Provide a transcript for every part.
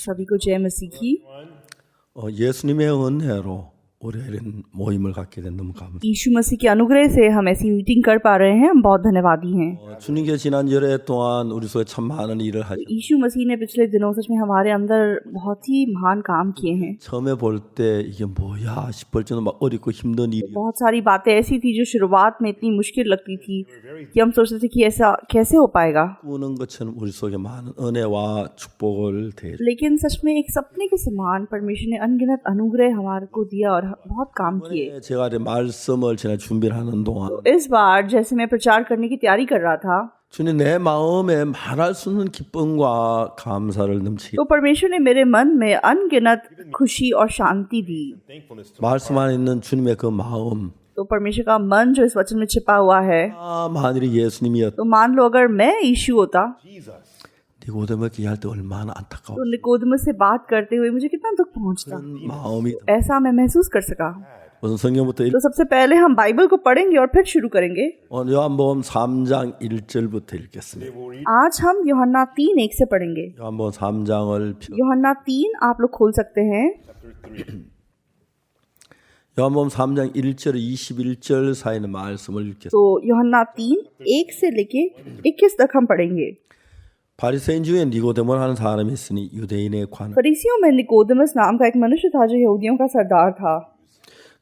सभी को जय मसीह की। 예수님의 은혜로 우리 이런 모임을 갖게 된 너무 감사합니다. यीशु मसीह के अनुग्रह से हम ऐसी मीटिंग कर पा रहे हैं, हम बहुत धन्यवादी हैं। 주님께 지난 열애 동안 우리 속에 참 많은 일을 하셨어요. यीशु मसीह ने पिछले दिनों सच में हमारे अंदर बहुत ही महान काम किए हैं। 처음에 볼 때 이게 뭐야 싶을 정도 막 어렵고 힘든 일이 बहुत सारी बातें ऐसी थी जो शुरुआत में इतनी मुश्किल लगती थी कि हम सोचते थे कि ऐसा कैसे हो पाएगा, 꾸는 것처럼 우리 속에 많은 은혜와 축복을 대해 लेकिन सच में एक सपने के समान परमेश्वर ने अनगिनत अनुग्रह हमारे को दिया और बहुत काम किए। 제가 이제 말씀을 제가 준비를 하는 동안 इस बार जैसे मैं प्रचार करने की तैयारी कर रहा था 주님 내 마음에 말할 수 없는 기쁨과 감사를 넘치게 तो परमेश्वर ने मेरे मन में अनगिनत खुशी और शांति दी। 말씀 안에 있는 주님의 그 마음 तो परमेश्वर का मन जो इस वचन में छिपा हुआ है, 만일이 예수님이었다 तो मान लो अगर मैं यीशु होता 니고데모에게 얘기할 때 얼마나 안타까워 तो निकोदेमुस से बात करते हुए मुझे कितना दुख पहुंचता। 마음이 ऐसा मैं महसूस कर सका। 우선 성경부터 तो सबसे पहले हम बाइबल को पढ़ेंगे और फिर शुरू करेंगे। 요한복음 3장 1절부터 읽겠습니다. आज हम यूहन्ना 3:1 से पढ़ेंगे। 요한복음 3장을 यूहन्ना 3 आप लोग खोल सकते हैं। 요한복음 3장 1절 21절 사이의 말씀을 읽겠습니다. तो यूहन्ना 3:1 से लेके 21 तक हम पढ़ेंगे। 바리새인 중에 니고데모를 하는 사람이 있으니 유대인의 관 फरीसियों में निकोदेमुस नाम का एक मनुष्य था जो यहूदियों का सरदार था।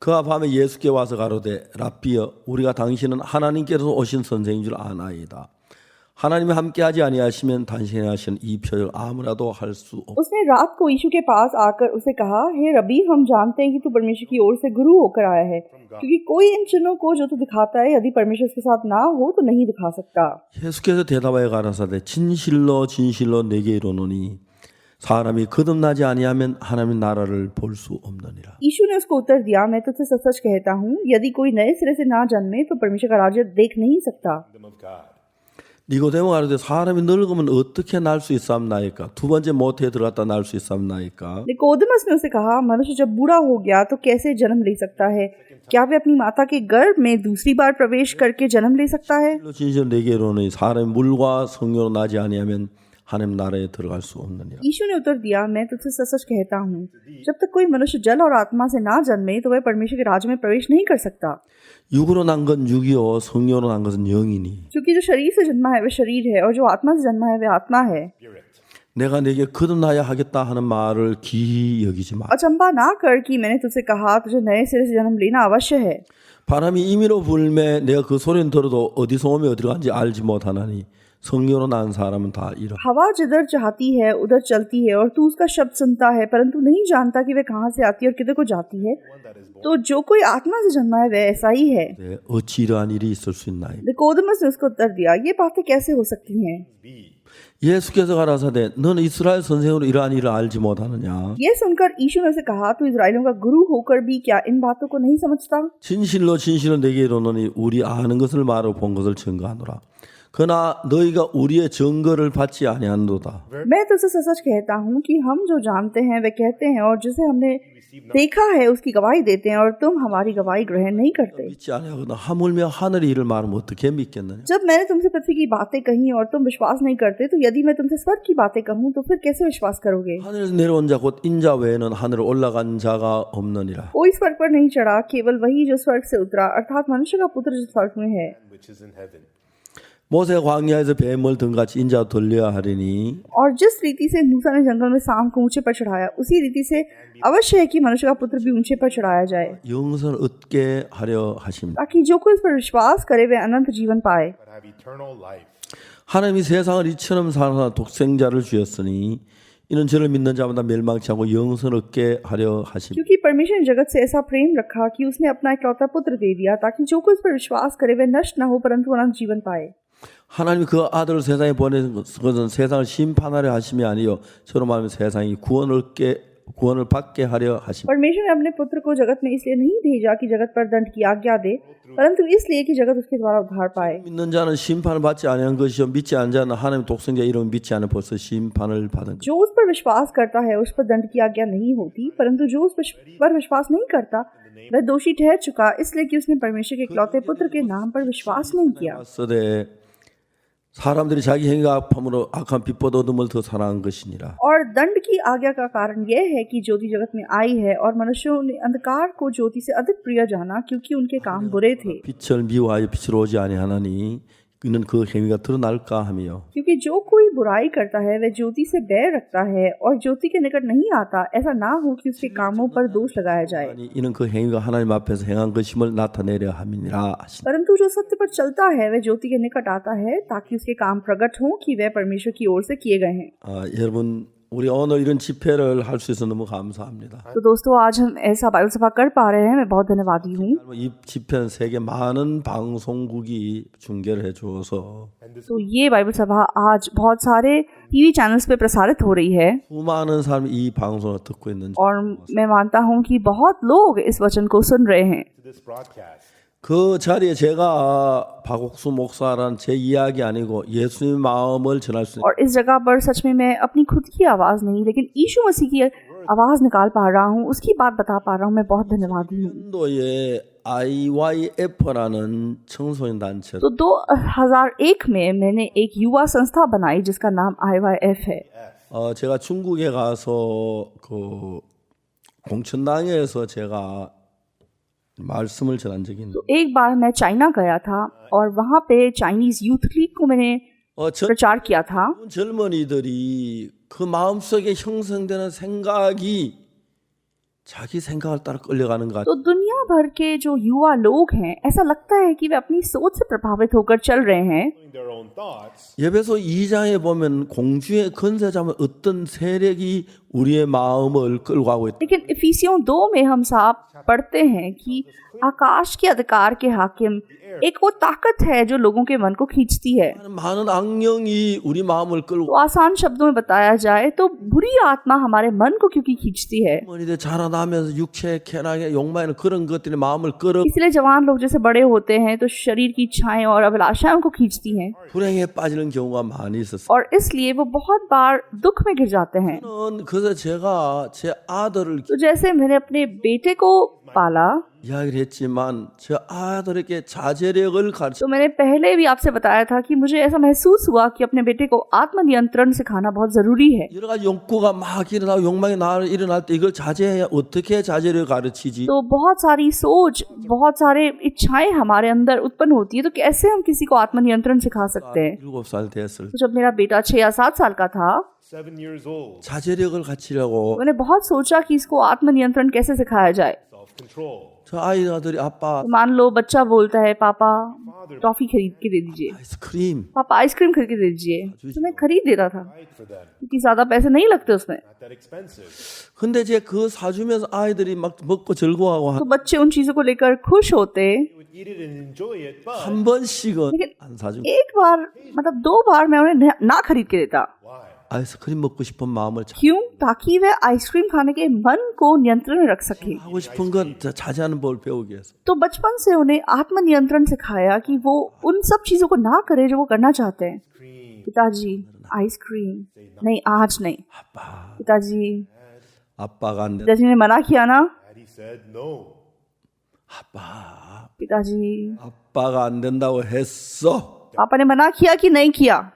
그가 밤에 예수께 와서 가로되 랍비여 우리가 당신은 하나님께서 오신 선생인 줄 아나이다. 하나님이 함께하지 아니하시면 당신이 하신 이 표적 아무라도 할 수 없다. उसने रात को यीशु के पास आकर उसे कहा, हे रबी, हम जानते हैं कि तू परमेश्वर की ओर से गुरु होकर आया है, क्योंकि कोई इन चिन्हों को जो तू दिखाता है यदि परमेश्वर उसके साथ ना हो तो नहीं दिखा सकता। 예수께서 대답하여 가라사대 진실로 진실로 내게 이르노니 사람이 거듭나지 아니하면 하나님의 나라를 볼 수 없느니라. यीशु ने उसको उत्तर दिया, मैं तुझसे सच सच कहता हूँ, यदि कोई नए सिरे से ना जन्मे तो परमेश्वर का राज्य देख नहीं सकता। 니고데모 가로되 사람이 늙으면 어떻게 날 수 있사옵나이까? 두 번째 모태에 들어갔다 날 수 있사옵나이까? निकोदेमुस ने उसे कहा, मनुष्य जब बूढ़ा हो गया तो कैसे जन्म ले सकता है? क्या वे अपनी माता के गर्भ में दूसरी बार प्रवेश करके जन्म ले सकता है? 진실로 내게 이르노니 사람이 물과 성령으로 나지 아니하면 하나님 나라에 들어갈 수 없느니라. यीशु ने उत्तर दिया, मैं तुझसे सच सच कहता हूँ, जब तक कोई मनुष्य जल और आत्मा से ना जन्मे तो वह परमेश्वर के राज्य में प्रवेश नहीं कर सकता। 육으로 난 건 육이요 성령으로 난 것은 영이니 क्योंकि जो शरीर से जन्मा है वह शरीर है और जो आत्मा से जन्मा है वह आत्मा है। 내가 내게 거듭나야 하겠다 하는 말을 기이 여기지 마. अचंबा ना कर कि मैंने तुझसे कहा तुझे नए सिरे से जन्म लेना अवश्य है। 바람이 임의로 불매 내가 그 소리는 들어도 어디서 오며 어디로 간지 알지 못하나니 성령으로 난 사람은 다 이러. हवा जिधर चाहती है उधर चलती है और तू उसका शब्द सुनता है परंतु नहीं जानता कि वह कहाँ से आती है और किधर को जाती है। तो जो कोई आत्मा से जन्मा है वह ऐसा ही है। 어찌 이러한 일이 있을 수 있나요? निकोदेमुस ने उसको उत्तर दिया, ये बातें कैसे हो सकती हैं? 예수께서 가라사대 너는 이스라엘 선생으로 이러한 일을 알지 못하느냐? ये सुनकर यीशु ने उसे कहा, तू इस्राएलियों का गुरु होकर भी क्या इन बातों को नहीं समझता? 진실로 진실로 내게 이르노니 우리 아는 것을 말하고 본 것을 증거하노라. 그러나 너희가 우리의 증거를 받지 아니한도다. मैं तुझसे सच सच कहता हूँ कि हम जो जानते हैं वे कहते हैं और जिसे हमने देखा है उसकी गवाही देते हैं और तुम हमारी गवाही ग्रहण नहीं करते। 믿지 아니하거든 하물며 하늘의 일을 말하면 어떻게 믿겠느냐? जब मैंने तुमसे पृथ्वी की बातें कही और तुम विश्वास नहीं करते तो यदि मैं तुमसे स्वर्ग की बातें कहूँ तो फिर कैसे विश्वास करोगे? 하늘에서 내려온 자 곧 인자 외에는 하늘에 올라간 자가 없느니라. कोई स्वर्ग पर नहीं चढ़ा, केवल वही जो स्वर्ग से उतरा, अर्थात मनुष्य का पुत्र जो स्वर्ग में है। 모세 광야에서 뱀을 등같이 인자 돌려야 하리니 और जिस रीति से मूसा ने जंगल में सांप को ऊंचे पर चढ़ाया उसी रीति से अवश्य है कि मनुष्य का पुत्र भी ऊंचे पर चढ़ाया जाए, 영생을 얻게 하려 하십니다. ताकि जो कोई इस पर विश्वास करे वे अनंत जीवन पाए। 하나님이 세상을 이처럼 사랑하사 독생자를 주셨으니 이는 저를 믿는 자마다 멸망치 않고 영생을 얻게 하려 하십니다. क्योंकि परमेश्वर ने जगत से ऐसा प्रेम रखा कि उसने अपना इकलौता पुत्र दे दिया ताकि जो कोई इस पर विश्वास करे वे नष्ट न हो परंतु अनंत जीवन पाए। 하나님이 그 아들을 세상에 보내신 것은 세상을 심판하려 하심이 아니요 저로 말하면 세상이 구원을 받게 하려 하십니다. परमेश्वर ने अपने पुत्र को जगत में इसलिए नहीं भेजा कि जगत पर दंड की आज्ञा दे परंतु इसलिए कि जगत उसके द्वारा उद्धार पाए। 믿는 자는 심판을 받지 아니한 것이요 믿지 않는 자는 하나님 독생자 이름을 믿지 않은 벌써 심판을 받은 것. जो उस पर विश्वास करता है उस पर दंड की आज्ञा नहीं होती परंतु जो उस पर विश्वास नहीं करता वह दोषी ठहर चुका इसलिए कि उसने परमेश्वर के इकलौते पुत्र के नाम पर विश्वास नहीं किया। 사람들이 자기 행위가 악함으로 악한 빛보다 어둠을 더 사랑한 것이니라. और दंड की आज्ञा का कारण यह है कि ज्योति जगत में आई है और मनुष्यों ने अंधकार को ज्योति से अधिक प्रिय जाना, क्योंकि उनके काम बुरे थे। 빛을 미워하여 빛으로 오지 아니하나니 이는 그 행위가 드러날까 하며. क्योंकि जो कोई बुराई करता है वह ज्योति से बैर रखता है और ज्योति के निकट नहीं आता, ऐसा ना हो कि उसके कामों पर दोष लगाया जाए। 아니 이는 그 행위가 하나님 앞에서 행한 것임을 나타내려 함이니라 하시니. परंतु जो सत्य पर चलता है वह ज्योति के निकट आता है, ताकि उसके काम प्रकट हों कि वह परमेश्वर की ओर से किए गए हैं। 여러분 우리 오늘 이런 집회를 할 수 있어서 너무 감사합니다. तो दोस्तों आज हम ऐसा बाइबल सभा कर पा रहे हैं, मैं बहुत धन्यवादी हूँ। 이 집회는 세계 많은 방송국이 중계를 해주어서 तो ये बाइबल सभा आज बहुत सारे टीवी चैनल्स पे प्रसारित हो रही है 수많은 사람이 이 방송을 듣고 있는지 और मैं मानता हूँ कि बहुत लोग इस वचन को सुन रहे हैं। 그 자리에 제가 박옥수 목사라는 제 이야기 아니고 예수님의 마음을 전할 수 있는 और इस जगह पर सच में मैं अपनी खुद की आवाज़ नहीं लेकिन यीशु मसीह की आवाज़ निकाल पा रहा हूँ, उसकी बात बता पा रहा हूँ। मैं बहुत धन्यवादी हूँ। 인도의 IYF라는 청소년 단체 तो 2001 में मैंने एक युवा संस्था बनाई जिसका नाम IYF है। 제가 중국에 가서 그 공천당에서 제가 말씀을 전한 적이 있는데 तो एक बार मैं चाइना गया था और वहाँ पे चाइनीज यूथ लीग को मैंने प्रचार किया था। 젊은이들이 그 마음속에 형성되는 생각이 자기 생각을 따라 끌려가는 것 तो दुनिया भर के जो युवा लोग हैं, ऐसा लगता है कि वे अपनी सोच से प्रभावित होकर चल रहे हैं। 예배소 2장에 보면 공주의 건세자면 어떤 세력이 우리의 마음을 끌고 가고 있다. लेकिन इफिसियों 2 में हम साफ पढ़ते हैं कि आकाश के अधिकार के हाकिम एक वो ताकत है जो लोगों के मन को खींचती है। 많은 악령이 우리 마음을 끌고 तो आसान शब्दों में बताया जाए तो बुरी आत्मा हमारे मन को क्योंकि खींचती है। 어머니들 자라나면서 육체 쾌락에 욕망에는 그런 것들이 마음을 끌어 इसलिए जवान लोग जैसे बड़े होते हैं तो शरीर की इच्छाएं और अभिलाषाएं उनको खींचती हैं 불행에 빠지는 경우가 많이 있었어요. और इसलिए वो बहुत बार दुख में गिर जाते हैं। 그래서 제가 제 아들을 तो जैसे मैंने अपने बेटे को पाला 이야기를 했지만 제 아들에게 자제력을 가르쳐 तो मैंने पहले भी आपसे बताया था कि मुझे ऐसा महसूस हुआ कि अपने बेटे को आत्मनियंत्रण सिखाना बहुत जरूरी है। 여러 가지 욕구가 막 일어나고 욕망이 일어날 때 이걸 자제해야 어떻게 자제력을 가르치지? तो बहुत सारी सोच, बहुत सारे इच्छाएं हमारे अंदर उत्पन्न होती है, तो कैसे हम किसी को आत्मनियंत्रण सिखा सकते हैं। 7살 됐을 तो जब मेरा बेटा 6 या 7 साल का था, 자제력을 갖추려고 मैंने बहुत सोचा कि इसको आत्मनियंत्रण कैसे सिखाया जाए। 저 아이들이 아빠 तो मान लो बच्चा बोलता है पापा टॉफी खरीद के दे दीजिए, 아이스크림 पापा आइसक्रीम खरीद के दे दीजिए, तो मैं खरीद देता था क्योंकि ज्यादा पैसे नहीं लगते उसमें। 근데 이제 그 사주면서 아이들이 막 먹고 즐거워하고 तो बच्चे उन चीजों को लेकर खुश होते, 한 번씩은 लेकिन 안 사주고 एक बार मतलब 2 बार मैं उन्हें ना खरीद के देता। 아이스크림 먹고 싶은 마음을 क्यों? ताकि वे आइसक्रीम खाने के मन को नियंत्रण में रख सके। 하고 싶은 건 자제하는 법을 배우기 위해서 तो बचपन से उन्हें आत्मनियंत्रण सिखाया कि वो उन सब चीजों को ना करे जो वो करना चाहते हैं। पिताजी आइसक्रीम नहीं, आज नहीं। 아빠 पिताजी 아빠가 안 돼. पिताजी ने मना किया ना। 아빠 पिताजी 아빠가 안 된다고 했어. पापा ने मना किया कि नहीं किया।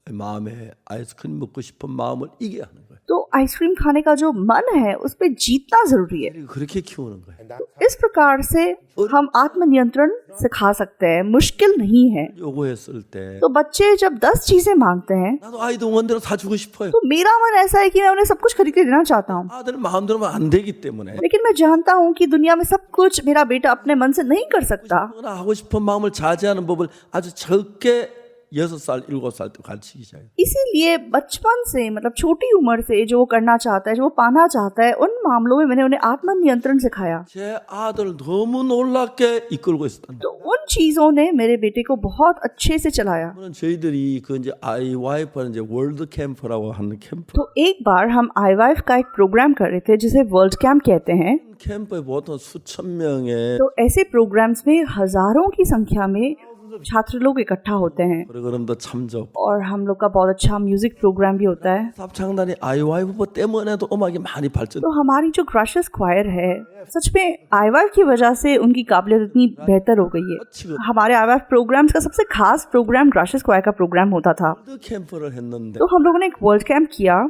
마음에 아이스크림 먹고 싶은 마음을 이겨야 하는 거예요. तो आइसक्रीम खाने का जो मन है उस पे जीतना जरूरी है। 그렇게 키우는 거예요. इस प्रकार से हम आत्मनियंत्रण सिखा सकते हैं, मुश्किल नहीं है। 요구했을 때 तो बच्चे जब 10 चीजें मांगते हैं 나도 아이들 원대로 사주고 싶어요. तो मेरा मन ऐसा है कि मैं उन्हें सब कुछ खरीद के देना चाहता हूँ, 아들 마음대로만 안 되기 때문에 लेकिन मैं जानता हूँ कि दुनिया में सब कुछ मेरा बेटा अपने मन से नहीं कर सकता। 하고 싶은 마음을 자제하는 법을 아주 적게 6살, 7살 때 가르치기 시작해요. इसीलिए बचपन से मतलब छोटी उम्र से जो वो करना चाहता है, जो वो पाना चाहता है, उन मामलों में मैंने उन्हें आत्मनियंत्रण सिखाया। 제 आ들 너무 놀랍게 이끌고 있었다. तो उन चीजों ने मेरे बेटे को बहुत अच्छे से चलाया। 저희들이 그 이제 IYF는 이제 월드 캠프라고 하는 캠프. तो एक बार हम IYF का एक प्रोग्राम कर रहे थे जिसे वर्ल्ड कैंप कहते हैं। 캠프에 보통 수천 명의 तो ऐसे प्रोग्राम्स में हजारों की संख्या में छात्र लोग इकट्ठा होते हैं 프로그램도 참석. और हम लोग का बहुत अच्छा म्यूजिक प्रोग्राम भी होता है। 합창단이 IYF 때문에도 음악이 많이 발전. तो हमारी जो क्रशेस क्वायर है सच में IVF की वजह से उनकी काबिलियत इतनी बेहतर हो गई है। हमारे IVF प्रोग्राम्स का सबसे खास प्रोग्राम ग्राशियस क्वाय का प्रोग्राम होता था। 월드 캠프를 했는데 तो हम लोगों ने एक वर्ल्ड कैंप किया।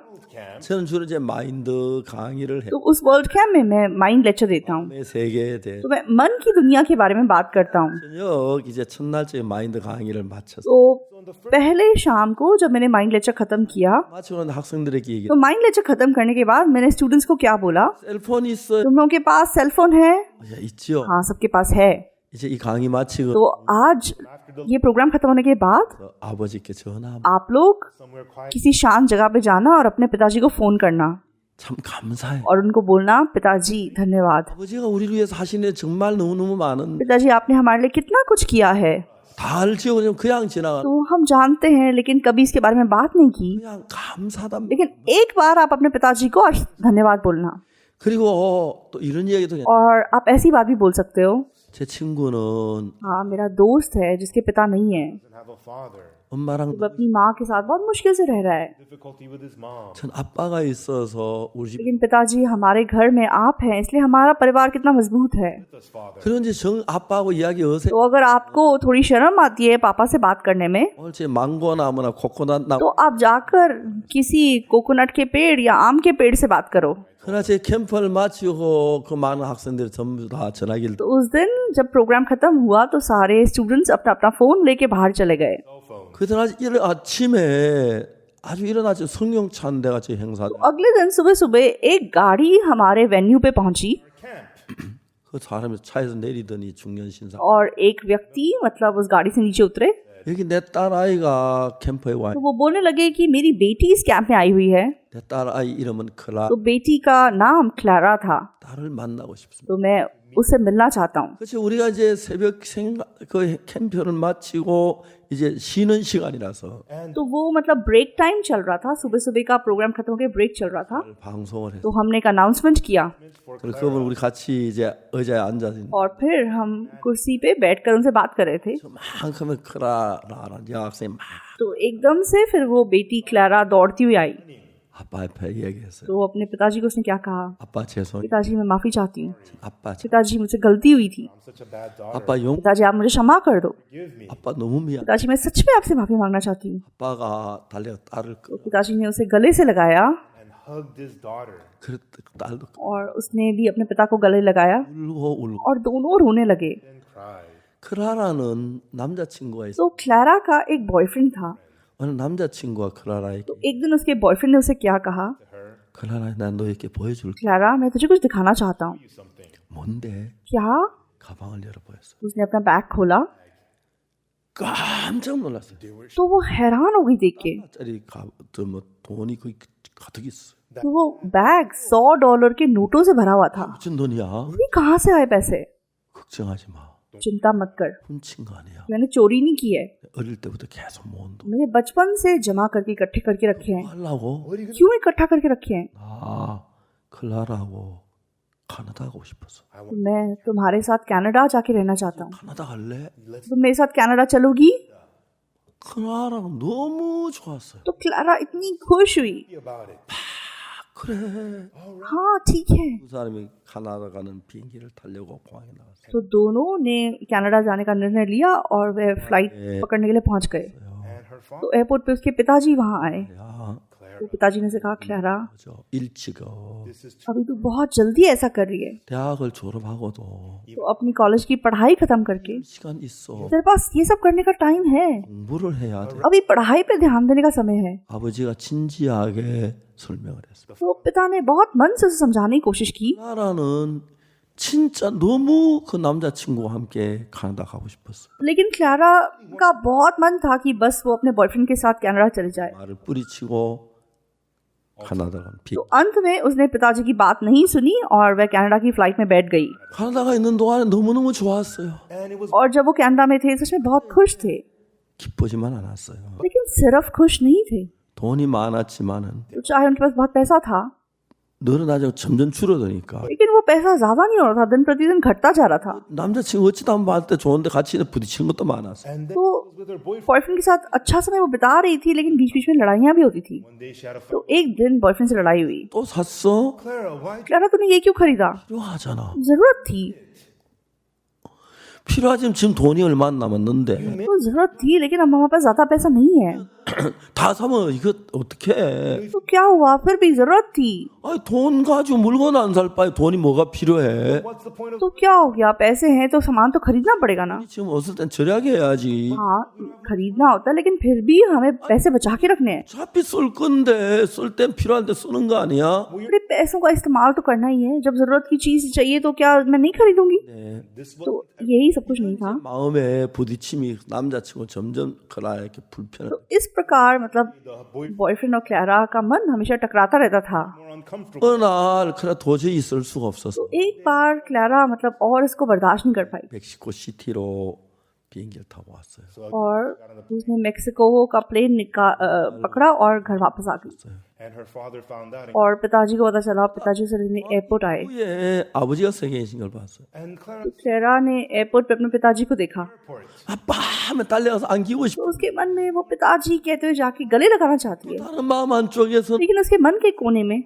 저는 주로 이제 마인드 강의를 해. तो उस वर्ल्ड कैंप में मैं माइंड लेक्चर देता हूँ। 내 세계에 대해 तो मैं मन की दुनिया के बारे में बात करता हूँ। 저녁 이제 첫날째 마인드 강의를 마쳤어. तो पहले शाम को जब मैंने माइंड लेक्चर खत्म किया, 마치고 난 학생들에게 얘기. तो माइंड लेक्चर खत्म करने के बाद मैंने स्टूडेंट्स को क्या बोला, 셀폰이 있어요. तुम लोगों के पास सेलफोन है? 야, 있지요. हाँ, सबके पास है। 이제 이 강의 마치고 तो आज ये प्रोग्राम खत्म होने के बाद 아버지께 전화. आप लोग किसी शांत जगह पे जाना और अपने पिताजी को फोन करना 참 감사해. और उनको बोलना, पिताजी धन्यवाद, 아버지가 우리를 위해서 하신 일 정말 너무너무 많은. पिताजी आपने हमारे लिए कितना कुछ किया है। 다 알지요. 그냥 지나가. तो हम जानते हैं, लेकिन कभी इसके बारे में बात नहीं की। 그냥 감사다. लेकिन एक बार आप अपने पिताजी को आज धन्यवाद बोलना। 그리고 또 이런 이야기도 그냥 और आप ऐसी बात भी बोल सकते हो, 제 친구는 हाँ मेरा दोस्त है जिसके पिता नहीं है, 엄마랑 वो अपनी माँ के साथ बहुत मुश्किल से रह रहा है। 전 아빠가 있어서 우리 집 लेकिन पिताजी हमारे घर में आप हैं, इसलिए हमारा परिवार कितना मजबूत है। 그런지 정 아빠하고 이야기 어색. तो अगर आपको थोड़ी शर्म आती है पापा से बात करने में, 오늘 제 망고 나무나 코코넛 나무. तो आप जाकर किसी कोकोनट के पेड़ या आम के पेड़ से बात करो। 그러나 제 캠프를 마치고 그 많은 학생들이 전부 다 전화기를. तो उस दिन जब प्रोग्राम खत्म हुआ तो सारे स्टूडेंट्स अपना अपना फोन लेके बाहर चले गए। 그날 아침에 아주 일어나서 성령 찬대가 제 행사. अगले दिन सुबह सुबह एक गाड़ी हमारे वेन्यू पे पहुंची 그 사람이 차에서 내리더니 중년 신사. और एक व्यक्ति मतलब उस गाड़ी से नीचे उतरे। 여기 내 딸 아이가 캠프에 와. तो वो बोलने लगे कि मेरी बेटी इस कैंप में आई हुई है। 내 딸 아이 이름은 클라. तो बेटी का नाम क्लारा था। 딸을 만나고 싶습니다. तो मैं उससे मिलना चाहता हूँ। 그렇지 우리가 이제 새벽 그 캠프를 마치고 이제 쉬는 시간이라서 तो वो मतलब ब्रेक टाइम चल रहा था, सुबह सुबह का प्रोग्राम खत्म होकर ब्रेक चल रहा था। 방송을 했어. तो हमने एक अनाउंसमेंट किया 그래서 그분 우리 같이 이제 의자에 앉아서 और फिर हम कुर्सी पे बैठकर उनसे बात कर रहे थे। 막 하면 크라라는 여학생이 막 तो एकदम से फिर वो बेटी क्लारा दौड़ती हुई आई। 아빠 앞에 얘기했어요. तो अपने पिताजी को उसने क्या कहा, 아빠 죄송. पिताजी मैं माफी चाहती हूँ, 아빠 पिताजी मुझसे गलती हुई थी, 아빠 용 पिताजी आप मुझे क्षमा कर दो, 아빠 너무 미안. पिताजी मैं सच में आपसे माफी मांगना चाहती हूँ। 아빠가 달려 딸을 तो पिताजी ने उसे गले से लगाया 그 딸도 और उसने भी अपने पिता को गले लगाया 울고 और दोनों रोने लगे। 크라라는 남자친구가 있어. तो क्लारा का एक बॉयफ्रेंड था। 어느 남자친구가 크라라에게 तो एक दिन उसके बॉयफ्रेंड ने उसे क्या कहा, 크라라 난 너에게 보여줄 게 क्लारा मैं तुझे कुछ दिखाना चाहता हूँ। 뭔데? क्या? 가방을 열어보였어. उसने अपना बैग खोला 깜짝 놀랐어요. तो वो हैरान हो गई देख के। 짜리 뭐 돈이 거의 가득 있어. तो वो बैग $100 के नोटों से भरा हुआ था। 무슨 돈이야? ये कहाँ से आए पैसे? 걱정하지 मा. चिंता मत कर, 훔친 거 아니야. मैंने चोरी नहीं की है, 어릴 때부터 계속 모은 돈. मैंने बचपन से जमा करके इकट्ठे करके रखे हैं। 하려고? क्यों इकट्ठा करके रखे हैं? 나 클라라하고 카나다 가고 싶었어. तो मैं तुम्हारे साथ कनाडा जाके रहना चाहता हूँ। 카나다 갈래? तुम मेरे साथ कनाडा चलोगी? 클라라가 너무 좋았어요. तो क्लारा इतनी खुश हुई। 그래. हाँ ठीक है। 두 사람이 카나다 가는 비행기를 타려고 공항에 나갔어요. तो दोनों ने कनाडा जाने का निर्णय लिया और वे फ्लाइट पकड़ने के लिए पहुंच गए। तो एयरपोर्ट पे उसके पिताजी वहां आए। 야, तो पिताजी ने उसे कहा, क्लारा 저 일찍 अभी तू बहुत जल्दी ऐसा कर रही है, 대학을 졸업하고도 तो अपनी कॉलेज की पढ़ाई खत्म करके 시간 있어. तेरे पास ये सब करने का टाइम है, 공부를 해야 돼. अभी पढ़ाई पे ध्यान देने का समय है। 아버지가 진지하게 설명을 했어요. तो पिता ने बहुत मन से उसे समझाने की कोशिश की। 클라라는 진짜 너무 그 남자친구와 함께 카나다 가고 싶었어. लेकिन क्लारा का बहुत मन था कि बस वो अपने बॉयफ्रेंड के साथ कनाडा चले जाए। 말을 뿌리치고 카나다 간 비. तो अंत में उसने पिताजी की बात नहीं सुनी और वह कनाडा की फ्लाइट में बैठ गई। 카나다가 있는 동안에 너무너무 좋았어요. और जब वो कनाडा में थे सच में बहुत खुश थे, 기쁘지만 않았어요. लेकिन सिर्फ खुश नहीं थे। 돈이 많았지만은 तो चाहे उनके पास बहुत पैसा था, 늘어나죠. 점점 줄어드니까. लेकिन वो पैसा ज्यादा नहीं हो रहा था, दिन प्रतिदिन घटता जा रहा था। 남자친구 어찌다 한번 봤을 때 좋은데 같이 부딪히는 것도 많았어. And then तो with her boyfriend, बॉयफ्रेंड के साथ अच्छा समय वो बिता रही थी, लेकिन बीच बीच में लड़ाइयाँ भी होती थी। one day she had a तो एक दिन बॉयफ्रेंड से लड़ाई हुई। 또 샀어? Clara, why? क्लारा तूने ये क्यों खरीदा? 필요하잖아. जरूरत थी, 필요하지만 지금 돈이 얼마 안 남았는데 तो जरूरत थी, लेकिन अब हमारे पास ज्यादा पैसा नहीं है। 다 사면 이거 어떡해? तो क्या हुआ, फिर भी जरूरत थी, 아니 돈 가지고 물건 안 살 바에 돈이 뭐가 필요해? What's the point of तो क्या हो गया, पैसे हैं तो सामान तो खरीदना पड़ेगा ना। 지금 없을 땐 절약해 해야지. हाँ, खरीदना होता है, लेकिन फिर भी हमें पैसे बचा के रखने हैं। 어차피 쓸 건데 쓸 땐 필요한데 쓰는 거 아니야? अपने पैसों का इस्तेमाल तो करना ही है। जब जरूरत की चीज चाहिए तो क्या मैं नहीं खरीदूंगी? this? तो यही सब कुछ नहीं था। 마음의 부딪힘이 남자친구 점점 그라 이렇게 불편해. तो इस प्रकार मतलब The boy बॉयफ्रेंड और क्लारा का मन हमेशा टकराता रहता था। more uncomfortable. 어느 날 그래 도저히 있을 수가 없어서 एक बार क्लारा मतलब और इसको बर्दाश्त नहीं कर पाई 멕시코 시티로 비행기를 타고 왔어요. और उसने मेक्सिको का प्लेन पकड़ा और घर वापस आ गई। And her father found out. और पिताजी को पता चला, पिताजी उसे लेने एयरपोर्ट आए। 후에 아버지가 서 계신 걸 봤어요. And Clara क्लारा ने एयरपोर्ट पे अपने पिताजी को देखा, reports. 아빠 하면 달려가서 안기고 싶어. तो उसके मन में वो पिताजी कहते हुए जाके गले लगाना चाहती है, 다른 마음 한쪽에서 लेकिन उसके मन के कोने में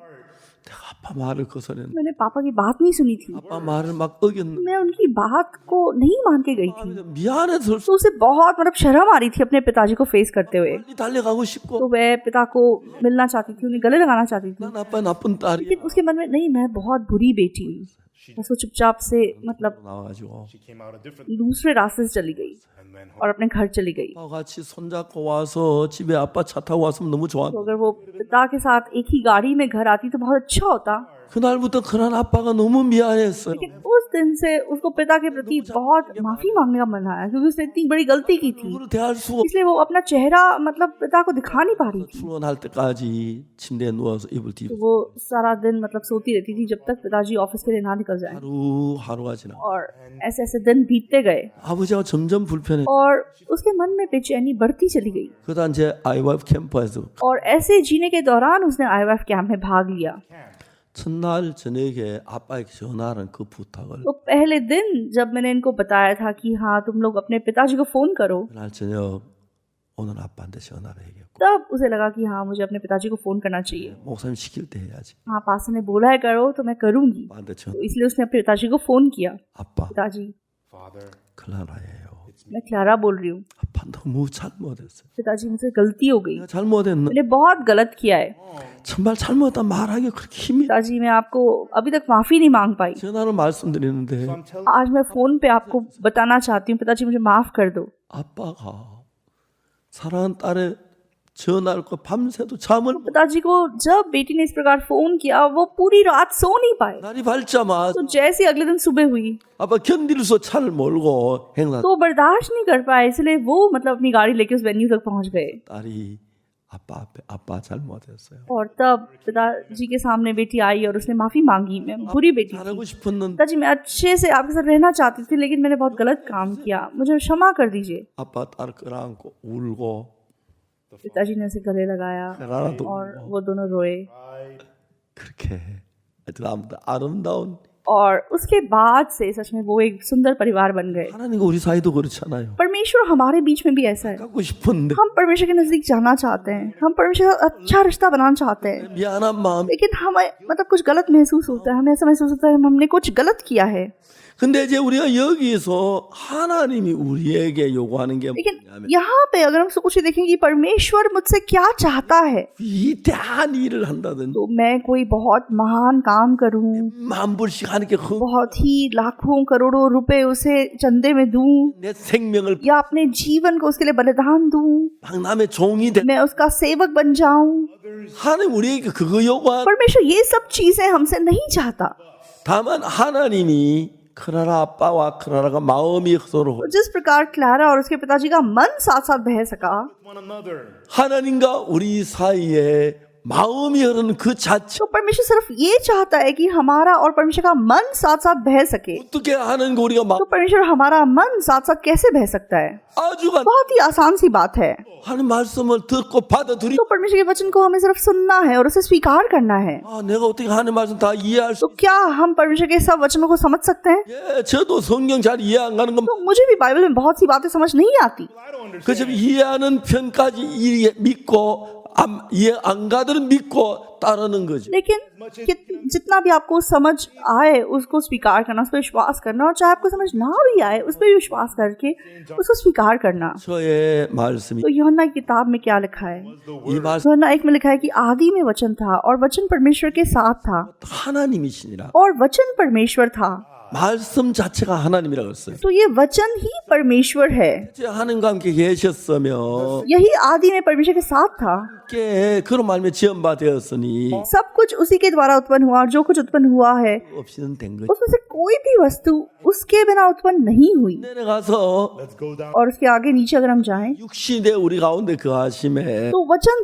내가 아빠 말을 거스르는 मैंने पापा की बात नहीं सुनी थी, 아빠 말을 막 어겼는데 मैं उनकी बात को नहीं मान के गई थी। 미안해서 तो उसे बहुत मतलब शर्म आ रही थी अपने पिताजी को फेस करते हुए। 빨리 달려가고 싶고 तो वह पिता को मिलना चाहती थी, उन्हें गले लगाना चाहती थी, 난 아빠 나쁜 딸이 लेकिन उसके मन में नहीं, मैं बहुत बुरी बेटी हूँ। बस वो चुपचाप से मतलब 나와가지고 She came out a different दूसरे रास्ते से चली गई and went home. और अपने घर चली गई। 아빠 같이 손잡고 와서 집에 아빠 차 타고 왔으면 너무 좋아. तो अगर वो पिता के साथ एक ही गाड़ी में घर आती तो बहुत अच्छा होता, 그날부터 그런 아빠가 너무 미안했어요. लेकिन उस दिन से उसको पिता के प्रति बहुत माफी मांगने का मन आया, क्योंकि उसने इतनी बड़ी गलती की थी। 누구를 대할 수가 इसलिए वो अपना चेहरा मतलब पिता को दिखा नहीं पा रही थी। 출근할 때까지 침대에 누워서 이불 뒤 तो वो सारा दिन मतलब सोती रहती थी जब तक पिताजी ऑफिस के लिए ना निकल जाए। 하루가 지나. और ऐसे ऐसे दिन बीतते गए 아버지가 점점 불편해. और उसके मन में बेचैनी बढ़ती चली गई। 그러다 이제 IYF 캠프에서 और ऐसे जीने के दौरान उसने IVF कैंप में भाग लिया। 첫날 저녁에 아빠에게 전화하는 그 부탁을 तो पहले दिन जब मैंने इनको बताया था कि हाँ तुम लोग अपने पिताजी को फोन करो, 그날 저녁 오늘 아빠한테 전화를 해요. तब उसे लगा कि हाँ मुझे अपने पिताजी को फोन करना चाहिए। 목사님 시킬 때 해야지. हाँ पास्टर ने बोला है करो तो मैं करूंगी, 아빠한테 전화. तो इसलिए उसने अपने पिताजी को फोन किया। 아빠 पिताजी, Father, 클라라예요. मैं क्लारा बोल रही हूँ। 아빠 너무 잘못했어요. पिताजी मुझसे गलती हो गई, 내가 잘못했는 मैंने बहुत गलत किया है। 정말 잘못했다 말하기 그렇게 힘이 पिताजी मैं आपको अभी तक माफी नहीं मांग पाई, 전화로 말씀드리는데 I'm telling आज मैं फोन पे आपको बताना चाहती हूँ, पिताजी मुझे माफ कर दो। 아빠가 사랑하는 딸의 전화를 거 밤새도 잠을 못 पिताजी को जब बेटी ने इस प्रकार फोन किया वो पूरी रात सो नहीं पाए। 날이 밝자마자 तो जैसे ही अगले दिन सुबह हुई 아빠 견딜 수 차를 몰고 행사 तो बर्दाश्त नहीं कर पाए, इसलिए वो मतलब अपनी गाड़ी लेके उस वेन्यू तक पहुंच गए। 딸이 아빠 앞에 아빠 잘못했어요. और तब पिताजी के सामने बेटी आई और उसने माफी मांगी, मैं बुरी बेटी थी। 잘하고 싶었는데 पिताजी मैं अच्छे से आपके साथ रहना चाहती थी, लेकिन मैंने बहुत गलत काम किया, मुझे क्षमा कर दीजिए। 아빠 딸 끌어안고 울고 पिताजी ने उसे गले लगाया 나라도 और वो दोनों रोए। 그렇게 아름다운 और उसके बाद से सच में वो एक सुंदर परिवार बन गए। 하나님과 우리 사이도 그렇잖아요. परमेश्वर हमारे बीच में भी ऐसा है, 갖고 싶은데 हम परमेश्वर के नजदीक जाना चाहते हैं, हम परमेश्वर का अच्छा रिश्ता बनाना चाहते हैं, 미안한 마음. लेकिन हमें मतलब कुछ गलत महसूस होता है, हमें ऐसा महसूस होता है हमने कुछ गलत किया है। 근데 이제 우리가 여기서 하나님이 우리에게 요구하는 게 लेकिन 뭐냐면 यहाँ पे अगर हम सोच के देखेंगे कि परमेश्वर मुझसे क्या चाहता है, 위대한 일을 한다든지 तो मैं कोई बहुत महान काम करूं, 만 불씩 하는 게 बहुत ही लाखों करोड़ों रुपए उसे चंदे में दूं, 내 생명을 या अपने जीवन को उसके लिए बलिदान दूं, 방남의 종이 돼. मैं उसका सेवक बन जाऊं। 하나님 우리에게 그거 요구한. परमेश्वर ये सब चीजें हमसे नहीं चाहता। 다만 하나님이 크라라 아빠와 크라라가 마음이 서로 तो जिस प्रकार क्लारा और उसके पिताजी का मन साथ साथ बह सका, one another. 하나님과 우리 사이에 마음이 흐르는 그 자체 तो परमेश्वर सिर्फ ये चाहता है कि हमारा और परमेश्वर का मन साथ साथ बह सके। 어떻게 하는 거 우리가 막 तो परमेश्वर हमारा मन साथ साथ कैसे बह सकता है? 아주가 बहुत ही आसान सी बात है। 하는 말씀을 듣고 받아들이 तो परमेश्वर के वचन को हमें सिर्फ सुनना है और उसे स्वीकार करना है। 아 내가 어떻게 하는 말씀 다 इ해할 수 तो क्या हम परमेश्वर के सब वचनों को समझ सकते हैं? 예, 저도 성경 잘 이해 안 가는 건 तो मुझे भी बाइबल में बहुत सी बातें समझ नहीं आती। I don't understand. 그저 이해하는 편까지 믿고 이해 안 가들은 믿고 따르는 거죠. लेकिन जितना भी आपको समझ आए उसको स्वीकार करना, उस पर विश्वास करना, और चाहे आपको समझ ना भी आए उस पर विश्वास करके उसको स्वीकार करना। 저의 말씀이 तो यूहन्ना की किताब में क्या लिखा है? 이 말씀 यूहन्ना 1 में लिखा है कि आदि में वचन था और वचन परमेश्वर के साथ था 하나님이시니라. और वचन परमेश्वर था। 말씀 자체가 하나님이라고 했어요. तो ये वचन ही परमेश्वर है। 이제 하나님과 함께 계셨으며 यही आदि में परमेश्वर के साथ था। 함께 그런 말씀에 지연바 되었으니 सब कुछ उसी के द्वारा उत्पन्न हुआ, जो कुछ उत्पन्न हुआ है 없이는 된 거죠. उसमें से कोई भी वस्तु उसके बिना उत्पन्न नहीं हुई। 내려가서 Let's go down. और उसके आगे नीचे अगर हम जाएं 육신의 우리 가운데 그 하심에 तो वचन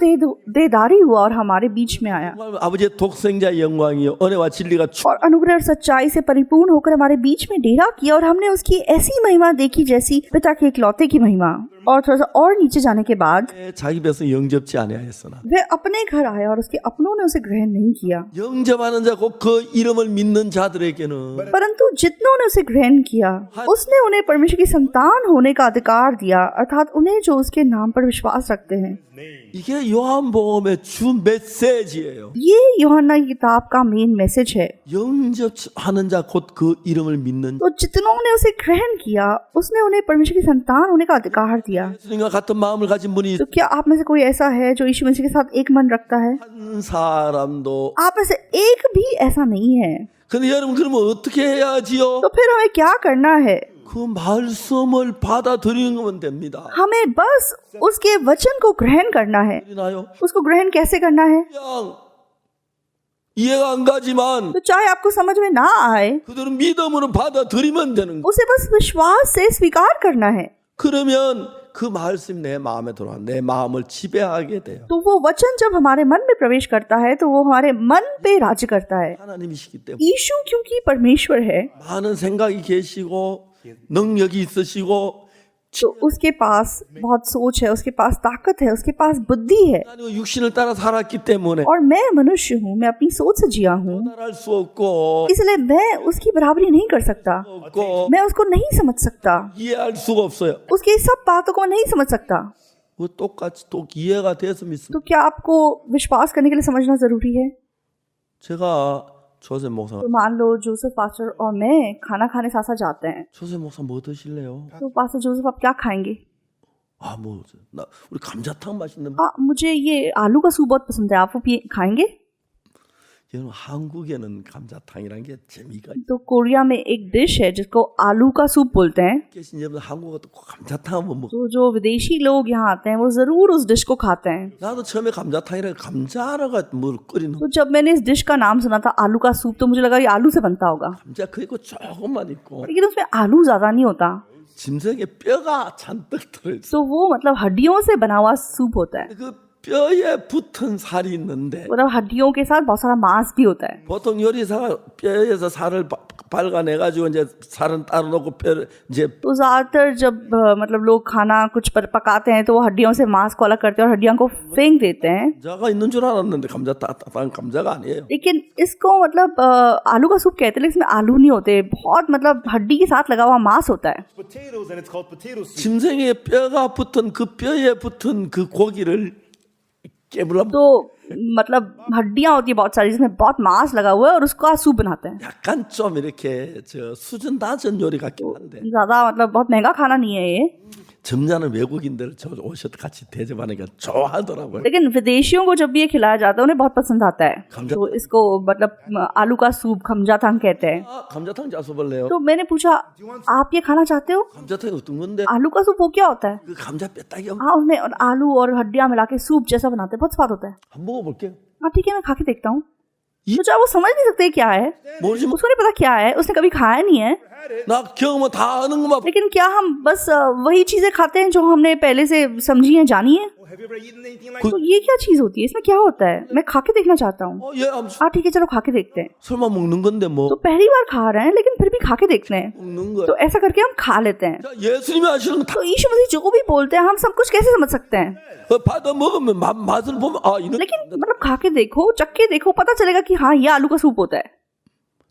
देदारी हुआ और हमारे बीच में आया 아버지의 독생자의 영광이요 은혜와 진리가 और अनुग्रह और सच्चाई से परिपूर्ण होकर हमारे बीच में डेरा किया और हमने उसकी ऐसी महिमा देखी जैसी पिता के इकलौते की महिमा। और थोड़ा सा और नीचे जाने के बाद 자기 백성 영접지 아니하였으나 वह अपने घर आया और उसके अपनों ने उसे ग्रहण नहीं किया, 영접하는 자 곧 그 이름을 믿는 자들에게는 परंतु जितनों ने उसे ग्रहण किया उसने उन्हें परमेश्वर की संतान होने का अधिकार दिया, अर्थात उन्हें जो उसके नाम पर विश्वास रखते हैं। 이게 요한복음의 주 메시지예요. ये यूहन्ना की किताब का मेन मैसेज है। 영접하는 자 곧 그 이름을 믿는 तो जितनों ने उसे ग्रहण किया उसने उन्हें परमेश्वर की संतान होने का अधिकार दिया। 예수님과 같은 마음을 가진 분이 तो क्या आप में से कोई ऐसा है जो यीशु मसीह के साथ एक मन रखता है? 한 사람도 आप में से एक भी ऐसा नहीं है। 근데 여러분 그러면 어떻게 해야지요? तो फिर हमें क्या करना है? 그 말씀을 받아들이는 거면 됩니다. हमें बस उसके वचन को ग्रहण करना है। 나요? उसको ग्रहण कैसे करना है? 그냥 이해가 안 가지만 तो चाहे आपको समझ में ना आए 그들은 믿음으로 받아들이면 되는 거. उसे बस विश्वास से स्वीकार करना है। 그러면 그 말씀 내 마음에 들어와 내 마음을 지배하게 돼요. तो वो वचन जब हमारे मन में प्रवेश करता है तो वो हमारे मन पे राज्य करता है। 하나님이시기 때문에 यीशु क्योंकि परमेश्वर है 많은 생각이 계시고 능력이 있으시고 तो उसके पास बहुत सोच है, उसके पास ताकत है, उसके पास बुद्धि है। 아니고 육신을 따라 살았기 때문에 और मैं मनुष्य हूँ, मैं अपनी सोच से जिया हूँ, 따라할 수 없고 इसलिए मैं उसकी बराबरी नहीं कर सकता, मैं उसको नहीं समझ सकता, 이해할 수가 없어요. उसकी सब बातों को नहीं समझ सकता। 그 똑같이 또 이해가 돼서 믿습니다. तो क्या आपको विश्वास करने के लिए समझना जरूरी है? 제가 조셉 목사 तो मान लो जोसेफ पास्टर और मैं खाना खाने साथ साथ जाते हैं, 조셉 목사 뭐 드실래요? तो पास्टर जोसेफ आप क्या खाएंगे? 나 우리 감자탕 맛있는 मुझे ये आलू का सूप बहुत पसंद है, आप वो खाएंगे? 여러분 한국에는 감자탕이란 게 재미가 तो कोरिया में एक डिश है जिसको आलू का सूप बोलते हैं। 계신 여러분 한국 와도 꼭 감자탕 한번 먹어. तो जो विदेशी लोग यहाँ आते हैं वो जरूर उस डिश को खाते हैं। 나도 처음에 감자탕이라 감자라가 뭘 끓이는 तो जब मैंने इस डिश का नाम सुना था आलू का सूप तो मुझे लगा ये आलू से बनता होगा, 감자 그리고 조금만 있고 लेकिन उसमें आलू ज्यादा नहीं होता। 짐승의 뼈가 잔뜩 들어있어. तो वो मतलब हड्डियों से बना हुआ सूप होता है, 그 뼈에 붙은 살이 있는데 मतलब हड्डियों के साथ बहुत सारा मांस भी होता है। 보통 요리사가 뼈에서 살을 발가내 가지고 이제 살은 따로 놓고 뼈를 이제 तो ज्यादातर जब मतलब लोग खाना कुछ पकाते हैं तो वो हड्डियों से मांस को अलग करते हैं और हड्डियों को फेंक देते हैं, 감자가 있는 줄 알았는데 감자탕 감자가 아니에요. लेकिन इसको मतलब आलू का सूप कहते हैं, लेकिन इसमें आलू नहीं होते, बहुत मतलब हड्डी के साथ लगा हुआ मांस होता है। Potatoes, and it's called potato soup. 짐승의 뼈가 붙은 그 뼈에 붙은 그 고기를 깨물어 तो मतलब हड्डियां होती है बहुत सारी जिसमें बहुत मांस लगा हुआ है और उसका सूप बनाते हैं। 약간 좀 이렇게 저 수준 낮은 요리 같긴 한데 ज्यादा मतलब बहुत महंगा खाना नहीं है ये, 점잖은 외국인들 저 오셔서 같이 대접하니까 좋아하더라고요. लेकिन विदेशियों को जब भी ये खिलाया जाता है उन्हें बहुत पसंद आता है। तो इसको मतलब आलू का सूप खमजाथांग कहते हैं। 감자탕 잡숴볼래요? तो मैंने पूछा आप ये खाना चाहते हो? 감자탕이 어떤 건데? आलू का सूप वो क्या होता है? 그 감자 뼈다귀 हाँ, उसमें और आलू और हड्डियां मिला के सूप जैसा बनाते हैं, बहुत स्वाद होता है। 한번 먹어볼게요. हाँ ठीक है, मैं खा के देखता हूँ। सोचा वो समझ नहीं सकते क्या है, 모르지 뭐. उसको नहीं पता क्या है, उसने कभी खाया नहीं है। 나 경험은 다 아는 것만 लेकिन क्या हम बस वही चीजें खाते हैं जो हमने पहले से समझी हैं, जानी है? Have you ever eaten anything like तो ये क्या चीज होती है, इसमें क्या होता है, मैं खा के देखना चाहता हूँ। 예, हाँ ठीक है, चलो खा के देखते हैं। 설마 먹는 건데 뭐 तो पहली बार खा रहे हैं लेकिन फिर भी खा के देखते हैं, 먹는 거야. तो ऐसा करके हम खा लेते हैं। 자, 예수님이 하시는 다 तो यीशु मसीह जो भी बोलते हैं हम सब कुछ कैसे समझ सकते हैं? 받아 먹으면 맛을 보면 아 이런 लेकिन मतलब खा के देखो, चख के देखो, पता चलेगा कि हाँ ये आलू का सूप होता है।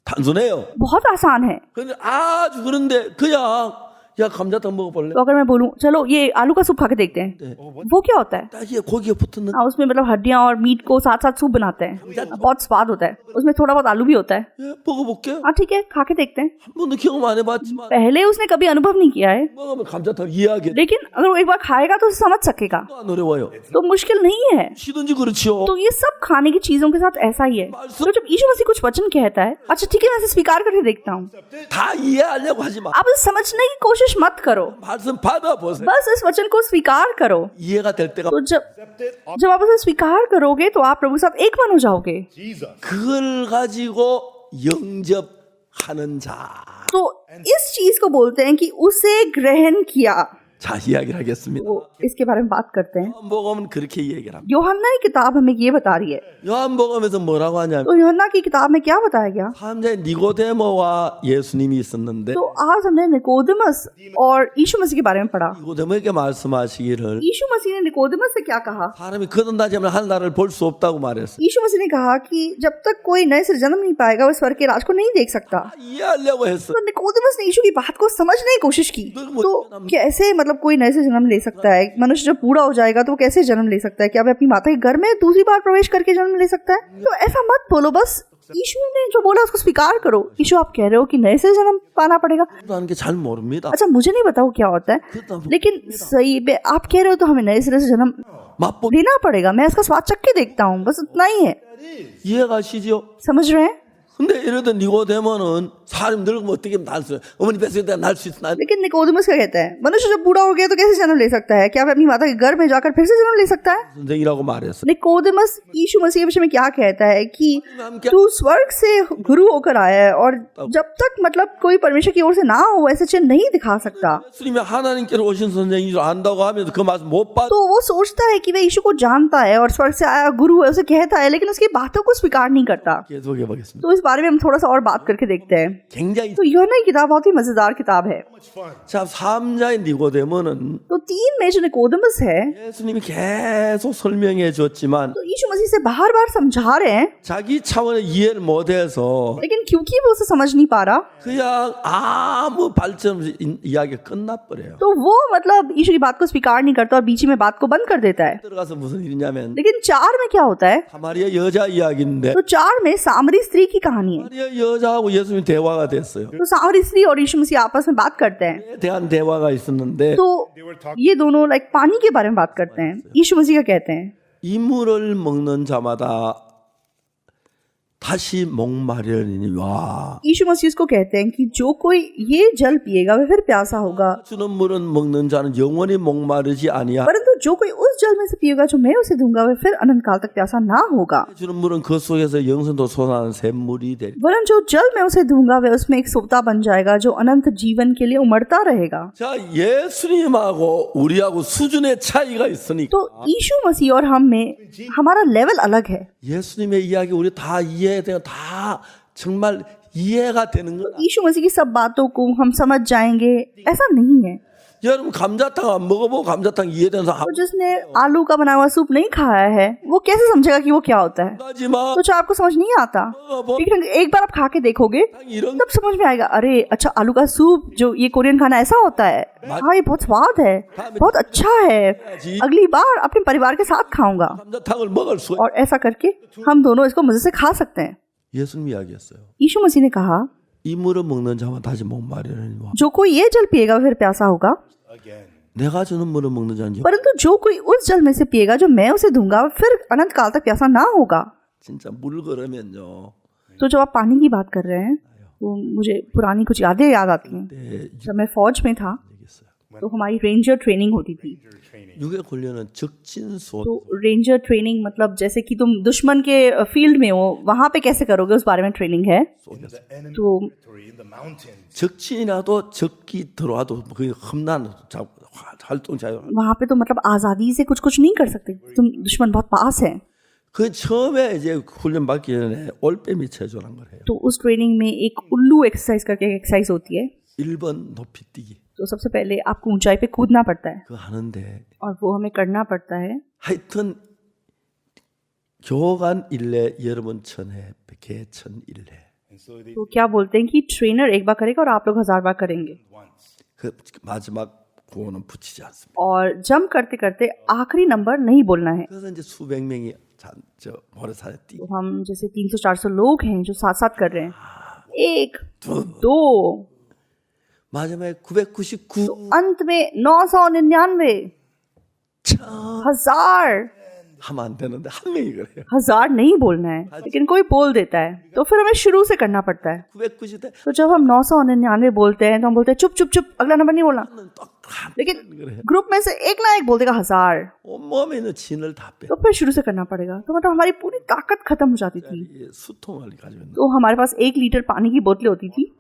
단순해요. बहुत आसान है। 근데 아주 그런데 그냥 야 감자탕 먹어볼래? तो अगर मैं बोलूं चलो ये आलू का सूप खा के देखते हैं, वो क्या होता है? 딱이에 고기에 붙는 हाँ, उसमें मतलब हड्डियां और मीट को साथ साथ सूप बनाते हैं, बहुत स्वाद होता है, उसमें थोड़ा बहुत आलू भी होता है। 예, 먹어볼게. हाँ ठीक है, खा के देखते हैं। 한 번도 경험 안 해봤지만 पहले उसने कभी अनुभव नहीं किया है, 먹으면 감자탕 이해하게 लेकिन अगर वो एक बार खाएगा तो उसे समझ सकेगा। 안 어려워요. तो मुश्किल नहीं है। 시든지 그렇지요. तो ये सब खाने की चीजों के साथ ऐसा ही है। तो जब यीशु मसीह कुछ वचन कहता है, अच्छा ठीक है मैं इसे स्वीकार करके देखता हूँ, 다 이해하려고 하지 마. आप इसे समझने की कोशिश मत करो, 말씀 받아보세요. बस इस वचन को स्वीकार करो। 이해가 될 때가 तो जब आप इसे स्वीकार करोगे तो आप प्रभु के साथ एक मन हो जाओगे। Jesus? 그걸 가지고 영접하는 자. तो इस चीज को बोलते हैं कि उसे ग्रहण किया। 자, 이야기를 하겠습니다. वो इसके बारे में बात करते हैं। 요한복음은 그렇게 얘기를 합니다. यूहन्ना की किताब हमें ये बता रही है। 요한복음에서 뭐라고 하냐면 तो यूहन्ना की किताब में क्या बताया गया? 삼자의 니고데모와 예수님이 있었는데 तो आज हमने निकोदेमस और यीशु मसीह के बारे में पढ़ा। 니고데모에게 말씀하시기를 यीशु मसीह ने निकोदेमस से क्या कहा? 사람이 거듭나지 않으면 하늘나라를 볼 수 없다고 말했어요. यीशु मसीह ने कहा कि जब तक कोई नए से जन्म नहीं पाएगा वो स्वर्ग के राज को नहीं देख सकता। 이해하려고 했어. तो निकोदेमस ने यीशु की बात को समझने की कोशिश की। तो कैसे मतलब कोई नए से जन्म ले सकता है? मनुष्य जब बूढ़ा हो जाएगा तो वो कैसे जन्म ले सकता है? क्या वह अपनी माता के घर में दूसरी बार प्रवेश करके जन्म ले सकता है? तो ऐसा मत बोलो, बस यीशु ने जो बोला उसको स्वीकार करो। यीशु आप कह रहे हो कि नए से जन्म पाना पड़ेगा। 하는 게 잘 모릅니다. अच्छा मुझे नहीं पता वो क्या होता है, लेकिन सही आप कह रहे हो तो हमें नए सिरे से जन्म 맛보 लेना पड़ेगा। मैं इसका स्वाद चख के देखता हूँ, बस इतना ही है। 이해가시죠? समझ रहे हैं? 근데 이러던 니고데모는 사람 늙으면 어떻게 날 수? 어머니 뱃속에 날 수 있나? लेकिन निकोदेमस क्या कहता है? मनुष्य जब बूढ़ा हो गया तो कैसे जन्म ले सकता है? क्या वह अपनी माता के घर में जाकर फिर से जन्म ले सकता है? 선생이라고 말했어. निकोदेमस यीशु मसीह के विषय में क्या कहता है कि तू स्वर्ग से गुरु होकर आया है और जब तक मतलब कोई परमेश्वर की ओर से ना हो ऐसे चिन्ह नहीं दिखा सकता। 예수님이 하나님께로 오신 선생인 줄 안다고 하면서 그 말씀 못 받. तो वो सोचता है कि वह यीशु को जानता है और स्वर्ग से आया गुरु है, उसे कहता है, लेकिन उसकी बातों को स्वीकार नहीं करता। 계속해 보겠습니다. तो इस बारे में हम थोड़ा सा और बात करके देखते हैं। 굉장히 तो यूहन्ना की किताब बहुत ही मजेदार किताब है। 자, 삼자의 니고데모는 तो 3 में जो निकोदेमस है, 예수님이 계속 설명해 줬지만 तो यीशु मसीह से बार बार समझा रहे हैं, 자기 차원의 이해를 못해서 लेकिन क्योंकि वो उसे समझ नहीं पा रहा, 그냥 아무 발전 없이 이야기가 끝나버려요. तो वो मतलब यीशु की बात को स्वीकार नहीं करता और बीच में बात को बंद कर देता है। 들어가서 무슨 일이냐면 लेकिन 4 में क्या होता है? 사마리아 여자 이야기인데 तो 4 में सामरी स्त्री की कहानी है। 사마리아 여자하고 예수님이 대화가 됐어요. तो सामरी स्त्री और यीशु मसीह आपस में बात करते हैं। 에 대한 대화가 있었는데 तो ये दोनों लाइक पानी के बारे में बात करते हैं। यीशु मसीह क्या कहते हैं? 이 물을 먹는 자마다 다시 목마르리니 와. यीशु मसीह उसको कहते हैं कि जो कोई ये जल पिएगा वह फिर प्यासा होगा, 주는 물은 먹는 자는 영원히 목마르지 아니야. परंतु जो कोई उस जल में से पिएगा जो मैं उसे दूंगा वह फिर अनंत काल तक प्यासा ना होगा। 주는 물은 그 속에서 영생도 솟아나는 샘물이 될. वरन जो जल मैं उसे दूंगा वह उसमें एक सोता बन जाएगा जो अनंत जीवन के लिए उमड़ता रहेगा। 자, 예수님하고 우리하고 수준의 차이가 있으니까 तो यीशु मसीह और हम में हमारा लेवल अलग है। 예수님의 이야기 우리 다 이해되고 다 정말 이해가 되는 건 यीशु मसीह की सब बातों को हम समझ जाएंगे ऐसा नहीं है। 여러분 감자탕 안 먹어보고 감자탕 이해되는 사람 तो जिसने आलू का बना हुआ सूप नहीं खाया है वो कैसे समझेगा कि वो क्या होता है? 하지마 तो जो आपको समझ नहीं आता, 먹어보 लेकिन एक बार आप खा के देखोगे 이런 तब समझ में आएगा, अरे अच्छा आलू का सूप जो ये कोरियन खाना ऐसा होता है, हाँ ये बहुत स्वाद है, बहुत अच्छा है, अगली बार अपने परिवार के साथ खाऊंगा। 감자탕을 먹을 수 और ऐसा करके हम दोनों इसको मजे से खा सकते हैं। 예수님 이야기했어요. यीशु मसीह ने कहा 이 물을 먹는 자만 다시 목마르리니 와. जो कोई ये जल पिएगा वह फिर प्यासा होगा, Again. 내가 주는 물을 먹는 자는 परंतु जो कोई उस जल में से पिएगा जो मैं उसे दूंगा वह फिर अनंत काल तक प्यासा ना होगा। 진짜 물 그러면요. तो जब आप पानी की बात कर रहे हैं तो मुझे पुरानी कुछ यादें याद आती हैं। 네, जब मैं फौज में था 얘기했어요. तो हमारी रेंजर ट्रेनिंग होती थी। 육의 훈련은 적진소 तो रेंजर ट्रेनिंग मतलब जैसे कि तुम दुश्मन के फील्ड में हो वहां पे कैसे करोगे उस बारे में ट्रेनिंग है। The enemy तो territory in the mountains. 적진이라도 적기 들어와도 거의 험난 활동 자유. वहां पे तो मतलब आजादी से कुछ नहीं कर सकते, तुम दुश्मन बहुत पास है। 그 처음에 이제 훈련 받기 전에 올빼미 체조란 걸 해요. तो उस ट्रेनिंग में एक उल्लू एक्सरसाइज करके एक एक्सरसाइज होती है। 1번 높이 뛰기. तो सबसे पहले आपको ऊंचाई पे कूदना पड़ता है 그거 하는데 और वो हमें करना पड़ता है। 하여튼 교관 일례 여러분 천회 개천 일례. And so they तो क्या बोलते हैं कि ट्रेनर एक बार करेगा और आप लोग 1000 बार करेंगे, once. 그 마지막 구호는 붙이지 않습니다. और जंप करते करते आखिरी नंबर नहीं बोलना है। 그래서 이제 수백 명이 저 모래산에 뛰고 तो हम जैसे 300-400 लोग हैं जो साथ साथ कर रहे हैं, 1 2 마지막에 999 अंत में 999 1000 하면 안 되는데 한 명이 그래요. 1000 नहीं बोलना है, लेकिन कोई बोल देता है, तो फिर हमें शुरू से करना पड़ता है। 990 대 तो जब हम 999 बोलते हैं तो हम बोलते हैं चुप चुप चुप, अगला नंबर नहीं बोलना। 똑같은 लेकिन 그래요. ग्रुप में से एक ना एक बोल देगा 1000, 온몸에 있는 진을 다 빼. तो फिर शुरू से करना पड़ेगा। तो मतलब हमारी पूरी ताकत खत्म हो जाती थी। 이 수통을 가지고 있는. तो हमारे पास 1 लीटर पानी की बोतलें होती थी,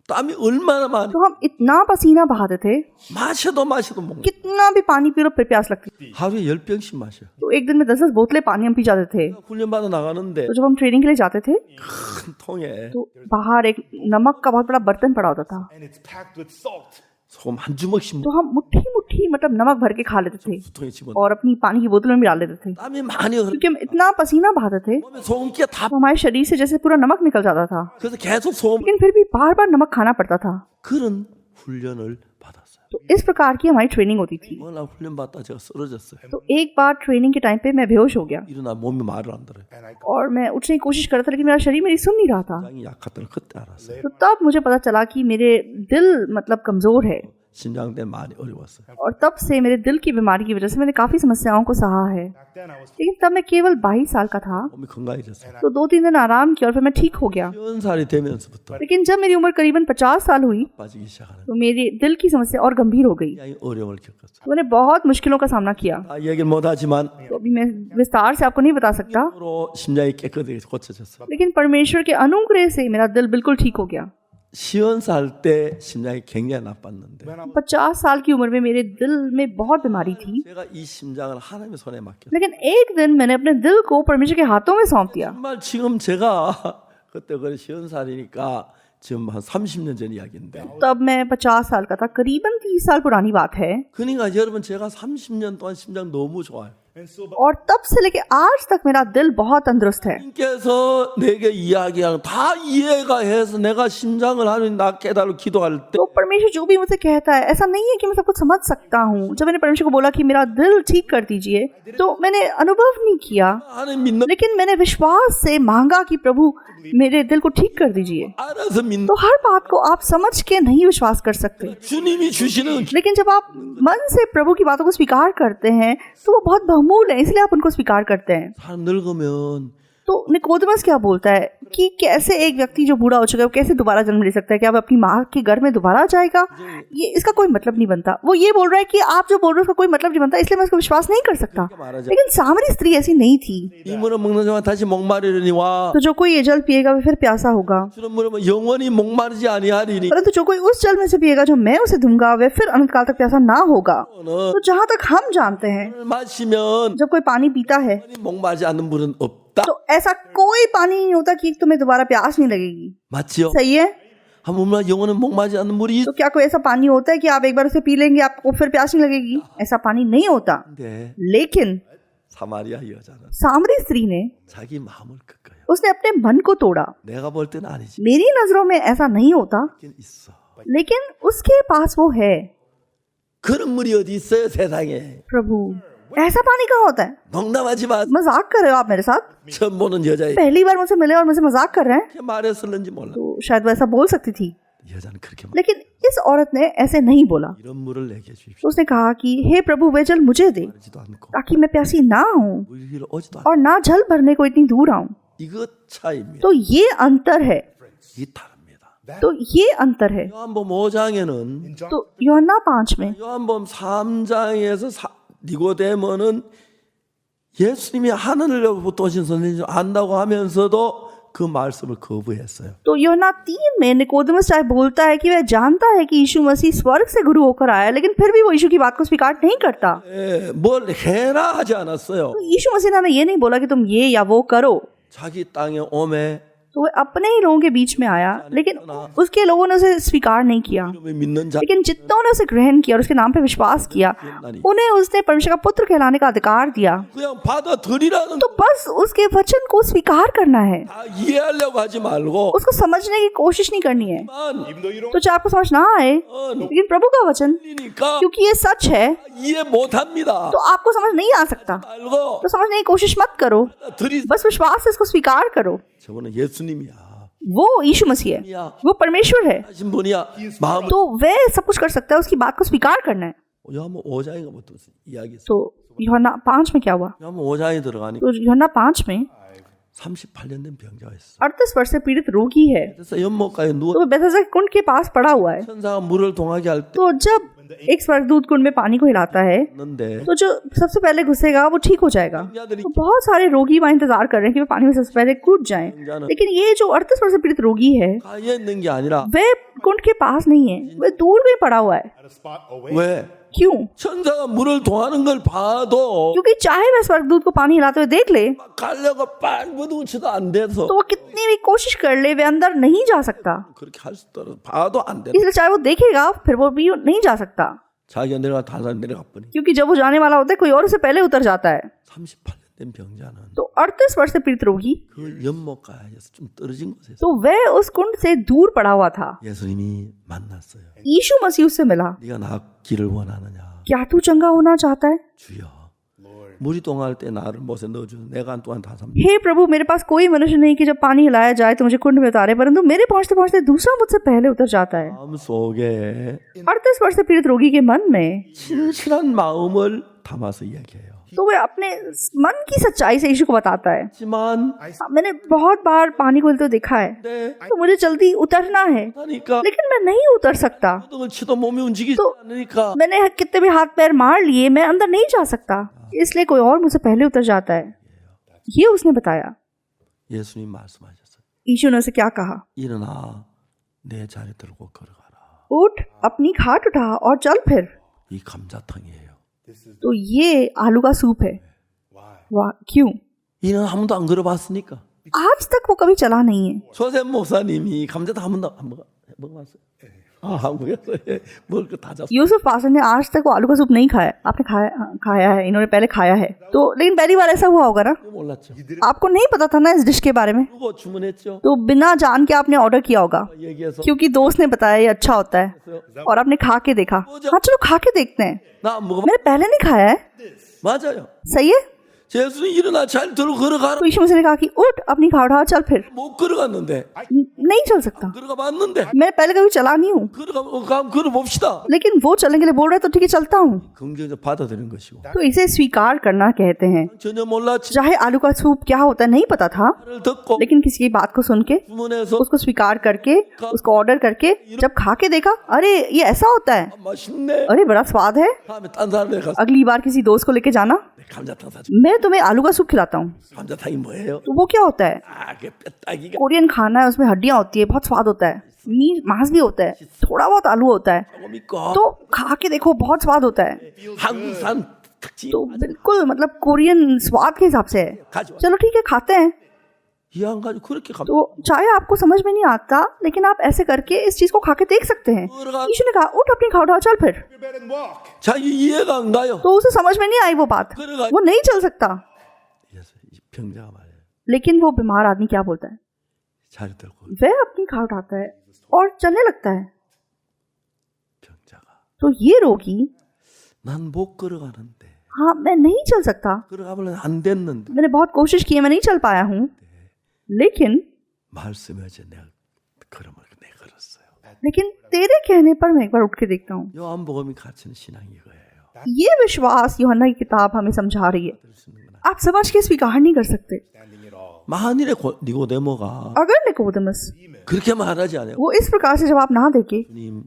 땀이 얼마나 많이 तो हम इतना पसीना बहाते थे, 마셔도 못. कितना भी पानी पी लो फिर प्यास लगती थी। 하루에 10병씩 마셔. तो एक दिन में 10-10 बोतलें पानी हम पी जाते थे। 훈련 받아 나가는데 तो जब हम ट्रेनिंग के लिए जाते थे 큰 통에 तो बाहर एक नमक का बहुत बड़ा बर्तन पड़ा होता था, And it's packed with salt. 소금 한 주먹씩 तो हम मुट्ठी मुट्ठी मतलब नमक भर के खा लेते थे 수통에 집어. और अपनी पानी की बोतलों में भी डाल लेते थे। 땀이 많이 흘러. क्योंकि हम इतना पसीना बहाते थे 몸에 소금기가 다. तो हमारे शरीर से जैसे पूरा नमक निकल जाता था, 그래서 계속 소금. लेकिन फिर भी बार बार नमक खाना पड़ता था। 그런 훈련을 받았어요. तो इस प्रकार की हमारी ट्रेनिंग होती थी। 뭐나 훈련 받다 제가 쓰러졌어요. तो एक बार ट्रेनिंग के टाइम पे मैं बेहोश हो गया 일어나 몸이 말을 안 들어요. And I और मैं उठने की कोशिश कर रहा था, लेकिन मेरा शरीर मेरी सुन नहीं रहा था। 심장이 약하다는 그때 알았어요. तो तब मुझे पता चला कि मेरे दिल मतलब कमजोर है, 심장 때문에 많이 어려웠어요. और तब से मेरे दिल की बीमारी की वजह से मैंने काफी समस्याओं को सहा है। back then I was लेकिन तब मैं केवल 22 साल का था, 몸이 건강해졌어요. तो 2-3 दिन आराम किया और फिर मैं ठीक हो गया। 10살이 되면서부터 लेकिन जब मेरी उम्र करीबन 50 साल हुई 빠지기 시작하는 तो मेरी दिल की समस्या और गंभीर हो गई। 굉장히 어려움을 겪었어요. तो मैंने बहुत मुश्किलों का सामना किया। 다 얘기를 못하지만 तो अभी मैं विस्तार से आपको नहीं बता सकता, 으로 심장이 깨끗하게 고쳐졌어요. लेकिन परमेश्वर के अनुग्रह से मेरा दिल बिल्कुल ठीक हो गया। 50살 때 심장이 굉장히 나빴는데 when I was 50 साल की उम्र में मेरे दिल में बहुत बीमारी थी, 제가 이 심장을 하나님의 손에 맡겼어요. लेकिन एक दिन मैंने अपने दिल को परमेश्वर के हाथों में सौंप दिया। 정말 지금 제가 그때 그래 50살이니까 지금 한 30년 전 이야기인데 तब मैं 50 साल का था, करीबन 30 साल पुरानी बात है। 그러니까 여러분 제가 30년 동안 심장 너무 좋아요. and so और तब से लेके आज तक मेरा दिल बहुत तंदुरुस्त है। 님께서 내게 이야기하는 다 이해가 해서 내가 심장을 하나님 나 깨달고 기도할 때 तो परमेश्वर जो भी मुझसे कहता है, ऐसा नहीं है कि मैं सब कुछ समझ सकता हूँ। जब मैंने परमेश्वर को बोला कि मेरा दिल ठीक कर दीजिए, तो मैंने अनुभव नहीं किया, 하나님 믿는 लेकिन मैंने विश्वास से मांगा कि प्रभु मेरे दिल को ठीक कर दीजिए। 알아서 믿는 तो हर बात को आप समझ के नहीं विश्वास कर सकते, 주님이 주시는 लेकिन जब आप मन से प्रभु की बातों को स्वीकार करते हैं तो वो बहुत बहुमूल्य है, इसलिए आप उनको स्वीकार करते हैं। 사람 늙으면 तो निकोदेमस क्या बोलता है कि कैसे एक व्यक्ति जो बूढ़ा हो चुका है वो कैसे दोबारा जन्म ले सकता है? क्या वो अपनी माँ के घर में दोबारा जाएगा? ये इसका कोई मतलब नहीं बनता। वो ये बोल रहा है कि आप जो बोल रहे हो उसका कोई मतलब नहीं बनता, इसलिए मैं इसको विश्वास नहीं कर सकता। 말하자. लेकिन सामरी स्त्री ऐसी नहीं थी। 이 물을 먹는 자만 다시 목마르려니 와 तो जो कोई ये जल पिएगा वो फिर प्यासा होगा, 주는 물은 영원히 목마르지 아니하리니 परंतु जो कोई उस जल में से पिएगा जो मैं उसे दूंगा वह फिर अनंत काल तक प्यासा ना होगा। 너는 तो जहाँ तक हम जानते हैं, 마시면 जब कोई पानी पीता है 영원히 목마르지 않는 물은 없다. तो ऐसा कोई पानी नहीं होता कि तुम्हें दोबारा प्यास नहीं लगेगी। 맞지요? सही है? 한 몸만 영원히 목마르지 않는 물이 तो क्या कोई ऐसा पानी होता है कि आप एक बार उसे पी लेंगे आपको फिर प्यास नहीं लगेगी? ऐसा पानी नहीं होता। 있는데 लेकिन 사마리아 여자는 सामरी स्त्री ने 자기 마음을 꺾어요. उसने अपने मन को तोड़ा। 내가 볼 때는 아니지. मेरी नजरों में ऐसा नहीं होता, 있긴 있어. लेकिन उसके पास वो है। 그런 물이 어디 있어요 세상에. प्रभु, ऐसा पानी कहाँ होता है? 농담하지 마. मजाक कर रहे हो आप मेरे साथ? 처음 보는 여자애. पहली बार मुझसे मिले और मुझसे मजाक कर रहे हैं? 그렇게 말했을는지 몰라. तो शायद वो ऐसा बोल सकती थी, 여자는 그렇게 말. लेकिन इस औरत ने ऐसे नहीं बोला। 이런 물을 내게 주십시오. तो उसने कहा कि हे प्रभु वे जल मुझे दे 지도 않고 ताकि मैं प्यासी ना हूँ 우리를 오지도 않고 और ना जल भरने को इतनी दूर आऊं। 이것 차이입니다. तो ये अंतर है। 이 다릅니다. तो ये अंतर है। 요한복음 5장에는 in John तो यूहन्ना 5 में 요한복음 3장에서 니고데모는 예수님이 하늘로부터 오신 선생님 안다고 하면서도 그 말씀을 거부했어요. तो यूहन्ना 3 में निकोदेमस चाहे बोलता है कि वह जानता है कि यीशु मसीह स्वर्ग से गुरु होकर आया, लेकिन फिर भी वो यीशु की बात को स्वीकार नहीं करता। 뭘 해라 हा지 않았어요. तो यीशु मसीह ने हमें ये नहीं बोला कि तुम ये या वो करो। 자기 땅에 오매 तो वह अपने ही लोगों के बीच में आया, लेकिन उसके लोगों ने उसे स्वीकार नहीं किया। 이름을 믿는 자 लेकिन जितनों ने उसे ग्रहण किया और उसके नाम पे विश्वास किया, उन्हें उसने परमेश्वर का पुत्र कहलाने का अधिकार दिया। 그냥 받아들이라는 तो बस उसके वचन को स्वीकार करना है, 다 이해하려고 하지 말고 उसको समझने की कोशिश नहीं करनी है। Even though you don't तो चाहे आपको समझ ना आए, लेकिन प्रभु का वचन 틀리니까 क्योंकि ये सच है 이해 못합니다. तो आपको समझ नहीं आ सकता, 말고 तो समझने की कोशिश मत करो, 들이 बस विश्वास से इसको स्वीकार करो। 저거는 예수님이야. वो यीशु मसीह है, वो परमेश्वर है, 하신 분이야. 마음 तो वह सब कुछ कर सकता है, उसकी बात को स्वीकार करना है। 요한복음 5장인가 뭐 이야기했어. तो यूहन्ना 5 में क्या हुआ? 요한복음 5장에 들어가니 तो यूहन्ना 5 में 38년 된 병자가 있어. 38 वर्ष से पीड़ित रोगी है, 그래서 연못가에 누워 तो वह बेथेस्दा के कुंड के पास पड़ा हुआ है। 천사가 물을 동하게 할 तो जब एक स्वर्गदूत कुंड में पानी को हिलाता है, 때였는데 तो जो सबसे पहले घुसेगा वो ठीक हो जाएगा। तो बहुत सारे रोगी वहाँ इंतजार कर रहे हैं कि वे पानी में सबसे पहले कूद जाएं। लेकिन ये जो 38 वर्ष से पीड़ित रोगी है, 가에 있는 게 아니라 वह कुंड के पास नहीं है, वह दूर में पड़ा हुआ है। at a spot away. 왜 क्यों? 천사가 물을 동하는 걸 봐도 क्योंकि चाहे वह स्वर्गदूत को पानी हिलाते हुए देख ले, 가려고 빨무둥치도 안 돼서 तो वो कितनी भी कोशिश कर ले, वे अंदर नहीं जा सकता। 그렇게 할 수 있도록 봐도 안 돼. इसलिए चाहे वो देखेगा, फिर वो भी नहीं जा सकता, 자기가 내려가 다른 사람 내려가 버리. क्योंकि जब वो जाने वाला होता है कोई और उससे पहले उतर जाता है। 38년 된 병자는 तो 38 वर्ष से पीड़ित रोगी, 그 연못가에서 좀 떨어진 곳에서 तो वह उस कुंड से दूर पड़ा हुआ था। 예수님이 만났어요. यीशु मसीह उससे मिला। 네가 낫기를 원하느냐? क्या तू चंगा होना चाहता है? 주여. 물이 동할 때 나를 못에 넣어주는 내가 한 또한 다 삽니다. हे प्रभु, मेरे पास कोई मनुष्य नहीं कि जब पानी हिलाया जाए तो मुझे कुंड में उतारे, परंतु मेरे पहुंचते पहुंचते दूसरा मुझसे पहले उतर जाता है। 마음 속에 38 वर्ष से पीड़ित रोगी के मन में 진실한 마음을 담아서 이야기해요. तो वह अपने मन की सच्चाई से यीशु को बताता है। 하지만 मैंने बहुत बार पानी को हिलते हुए देखा है, 네, तो मुझे जल्दी उतरना है, 하니까 लेकिन मैं नहीं उतर सकता। 모든 치도 몸이 움직이지 तो- 않으니까 मैंने कितने भी हाथ पैर मार लिए, मैं अंदर नहीं जा सकता, इसलिए कोई और मुझसे पहले उतर जाता है। ये उसने बताया। 예수님 말씀하셨어요. यीशु ने उसे क्या कहा? 일어나 내 자리 들고 걸어가라. उठ, अपनी खाट उठा और चल फिर। 이 감자탕이에요. तो ये आलू का सूप है। वाह, क्यों? 이는 한 번도 안 걸어봤으니까. आज तक वो कभी चला नहीं है। 조셉 목사님이 감자탕 한 번도 안 먹어봤어요. 아, 한국에서 먹을 거 다 잤어. यूसुफ पास्टर ने आज तक वो आलू का सूप नहीं खाया। आपने खाया है, इन्होंने पहले खाया है। तो लेकिन पहली बार ऐसा हुआ होगा ना? 몰랐죠. आपको नहीं पता था ना इस डिश के बारे में, 누구 주문했죠? तो बिना जान के आपने ऑर्डर किया होगा, 얘기해서 क्योंकि दोस्त ने बताया ये अच्छा होता है और आपने खा के देखा। हाँ, चलो खा के देखते हैं। 나 안 먹어. मैंने पहले नहीं खाया है। 맞아요. सही है। 예수님 일어나 잘 들고 걸어가라. तो यीशु मसीह ने कहा कि उठ, अपनी खाट उठा, चल फिर। 못 걸어갔는데 नहीं चल सकता। 걸어가 봤는데 मैं पहले कभी चला नहीं हूँ, 걸어가 봅시다. लेकिन वो चलने के लिए बोल रहे तो ठीक है, चलता हूँ। 긍정적 받아들이는 것이고 तो इसे स्वीकार करना कहते हैं। 전혀 몰랐지. चाहे आलू का सूप क्या होता है नहीं पता था, 말을 듣고 लेकिन किसी की बात को सुन के, 주문해서 उसको स्वीकार करके, उसको ऑर्डर करके, जब खा के देखा, अरे ये ऐसा होता है, 맛있네. अरे बड़ा स्वाद है, 다음에 딴 사람들 가서 अगली बार किसी दोस्त को लेके जाना, 감자탕 사줘. मैं तुम्हें आलू का सूप खिलाता हूँ। 감자탕이 뭐예요? तो वो क्या होता है? 그 뼈다귀가 कोरियन खाना है, उसमें हड्डियां होती है, बहुत स्वाद होता है, मीट मांस भी होता है, थोड़ा बहुत आलू होता है, 조금 있고 तो खा के देखो, बहुत स्वाद होता है। 한국산 특징. तो बिल्कुल मतलब कोरियन स्वाद के हिसाब से है। 가져와. चलो ठीक है, खाते हैं। 이해한 가지고 그렇게 감. तो चाहे आपको समझ में नहीं आता, लेकिन आप ऐसे करके इस चीज को खा के देख सकते हैं। यीशु ने कहा, उठ, अपनी खाट उठा, चल फिर। your bed and walk. 자기 이해가 안 가요. तो उसे समझ में नहीं आई वो बात, वो नहीं चल सकता। 그래서 이 병자가 말해요. लेकिन वो बीमार आदमी क्या बोलता है? 자리 들고 वह अपनी खाट उठाता है और चलने लगता है। 병자가 तो ये रोगी, 난 못 걸어가는데 हाँ मैं नहीं चल सकता, 걸어가면 안 됐는데 मैंने बहुत कोशिश की है, मैं नहीं चल पाया हूँ, लेकिन 말씀에 어제 내가 걸음을 내 걸었어요. लेकिन तेरे कहने पर मैं एक बार उठ के देखता हूँ। 요한복음이 가르치는 신앙이 이거예요. ये विश्वास यूहन्ना की किताब हमें समझा रही है। 들을 수 있는구나. आप समझ के स्वीकार नहीं कर सकते। Standing it all. 만일에 니고데모가 अगर निकोदेमस 그렇게 말하지 않아요. वो इस प्रकार से जवाब ना देके, 주님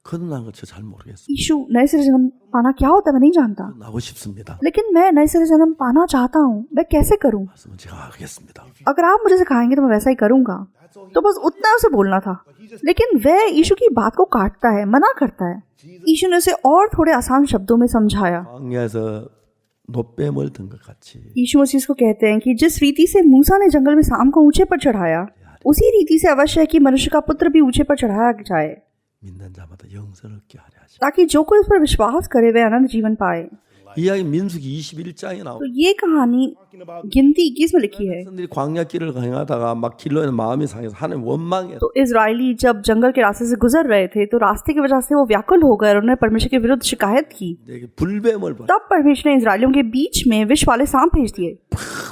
거듭난 거 저 잘 모르겠어요. यीशु नए सिरे जन्म पाना क्या होता है मैं नहीं जानता, 나고 싶습니다. लेकिन मैं नए सिरे जन्म पाना चाहता हूँ। मैं कैसे करूँ? 말씀은 제가 하겠습니다. अगर आप मुझे सिखाएंगे तो मैं वैसा ही करूँगा। तो बस उतना उसे बोलना था, लेकिन वह यीशु की बात को काटता है, मना करता है। यीशु ने उसे और थोड़े आसान शब्दों में समझाया। 광야에서 노뱀을 든 것 같이 यीशु मसीह इसको कहते हैं कि जिस रीति से मूसा ने जंगल में सांप को ऊंचे पर चढ़ाया, उसी रीति से अवश्य है कि मनुष्य का पुत्र भी ऊंचे पर चढ़ाया जाए, 믿는 자마다 영생을 얻게 하려 하시고. ताकि जो कोई उस पर विश्वास करे वह अनंत जीवन पाए। 이야기 민수기 21장에 तो 나오는 ये कहानी गिनती 21 में लिखी है। 백성들이 광야 길을 행하다가 막 길로에는 마음이 상해서 하나님 원망해. तो इजरायली जब जंगल के रास्ते से गुजर रहे थे तो रास्ते की वजह से वो व्याकुल हो गए और उन्होंने परमेश्वर के विरुद्ध शिकायत की। 이게 불뱀을 봐. तब परमेश्वर ने इजरायलियों के बीच में विष वाले सांप भेज दिए।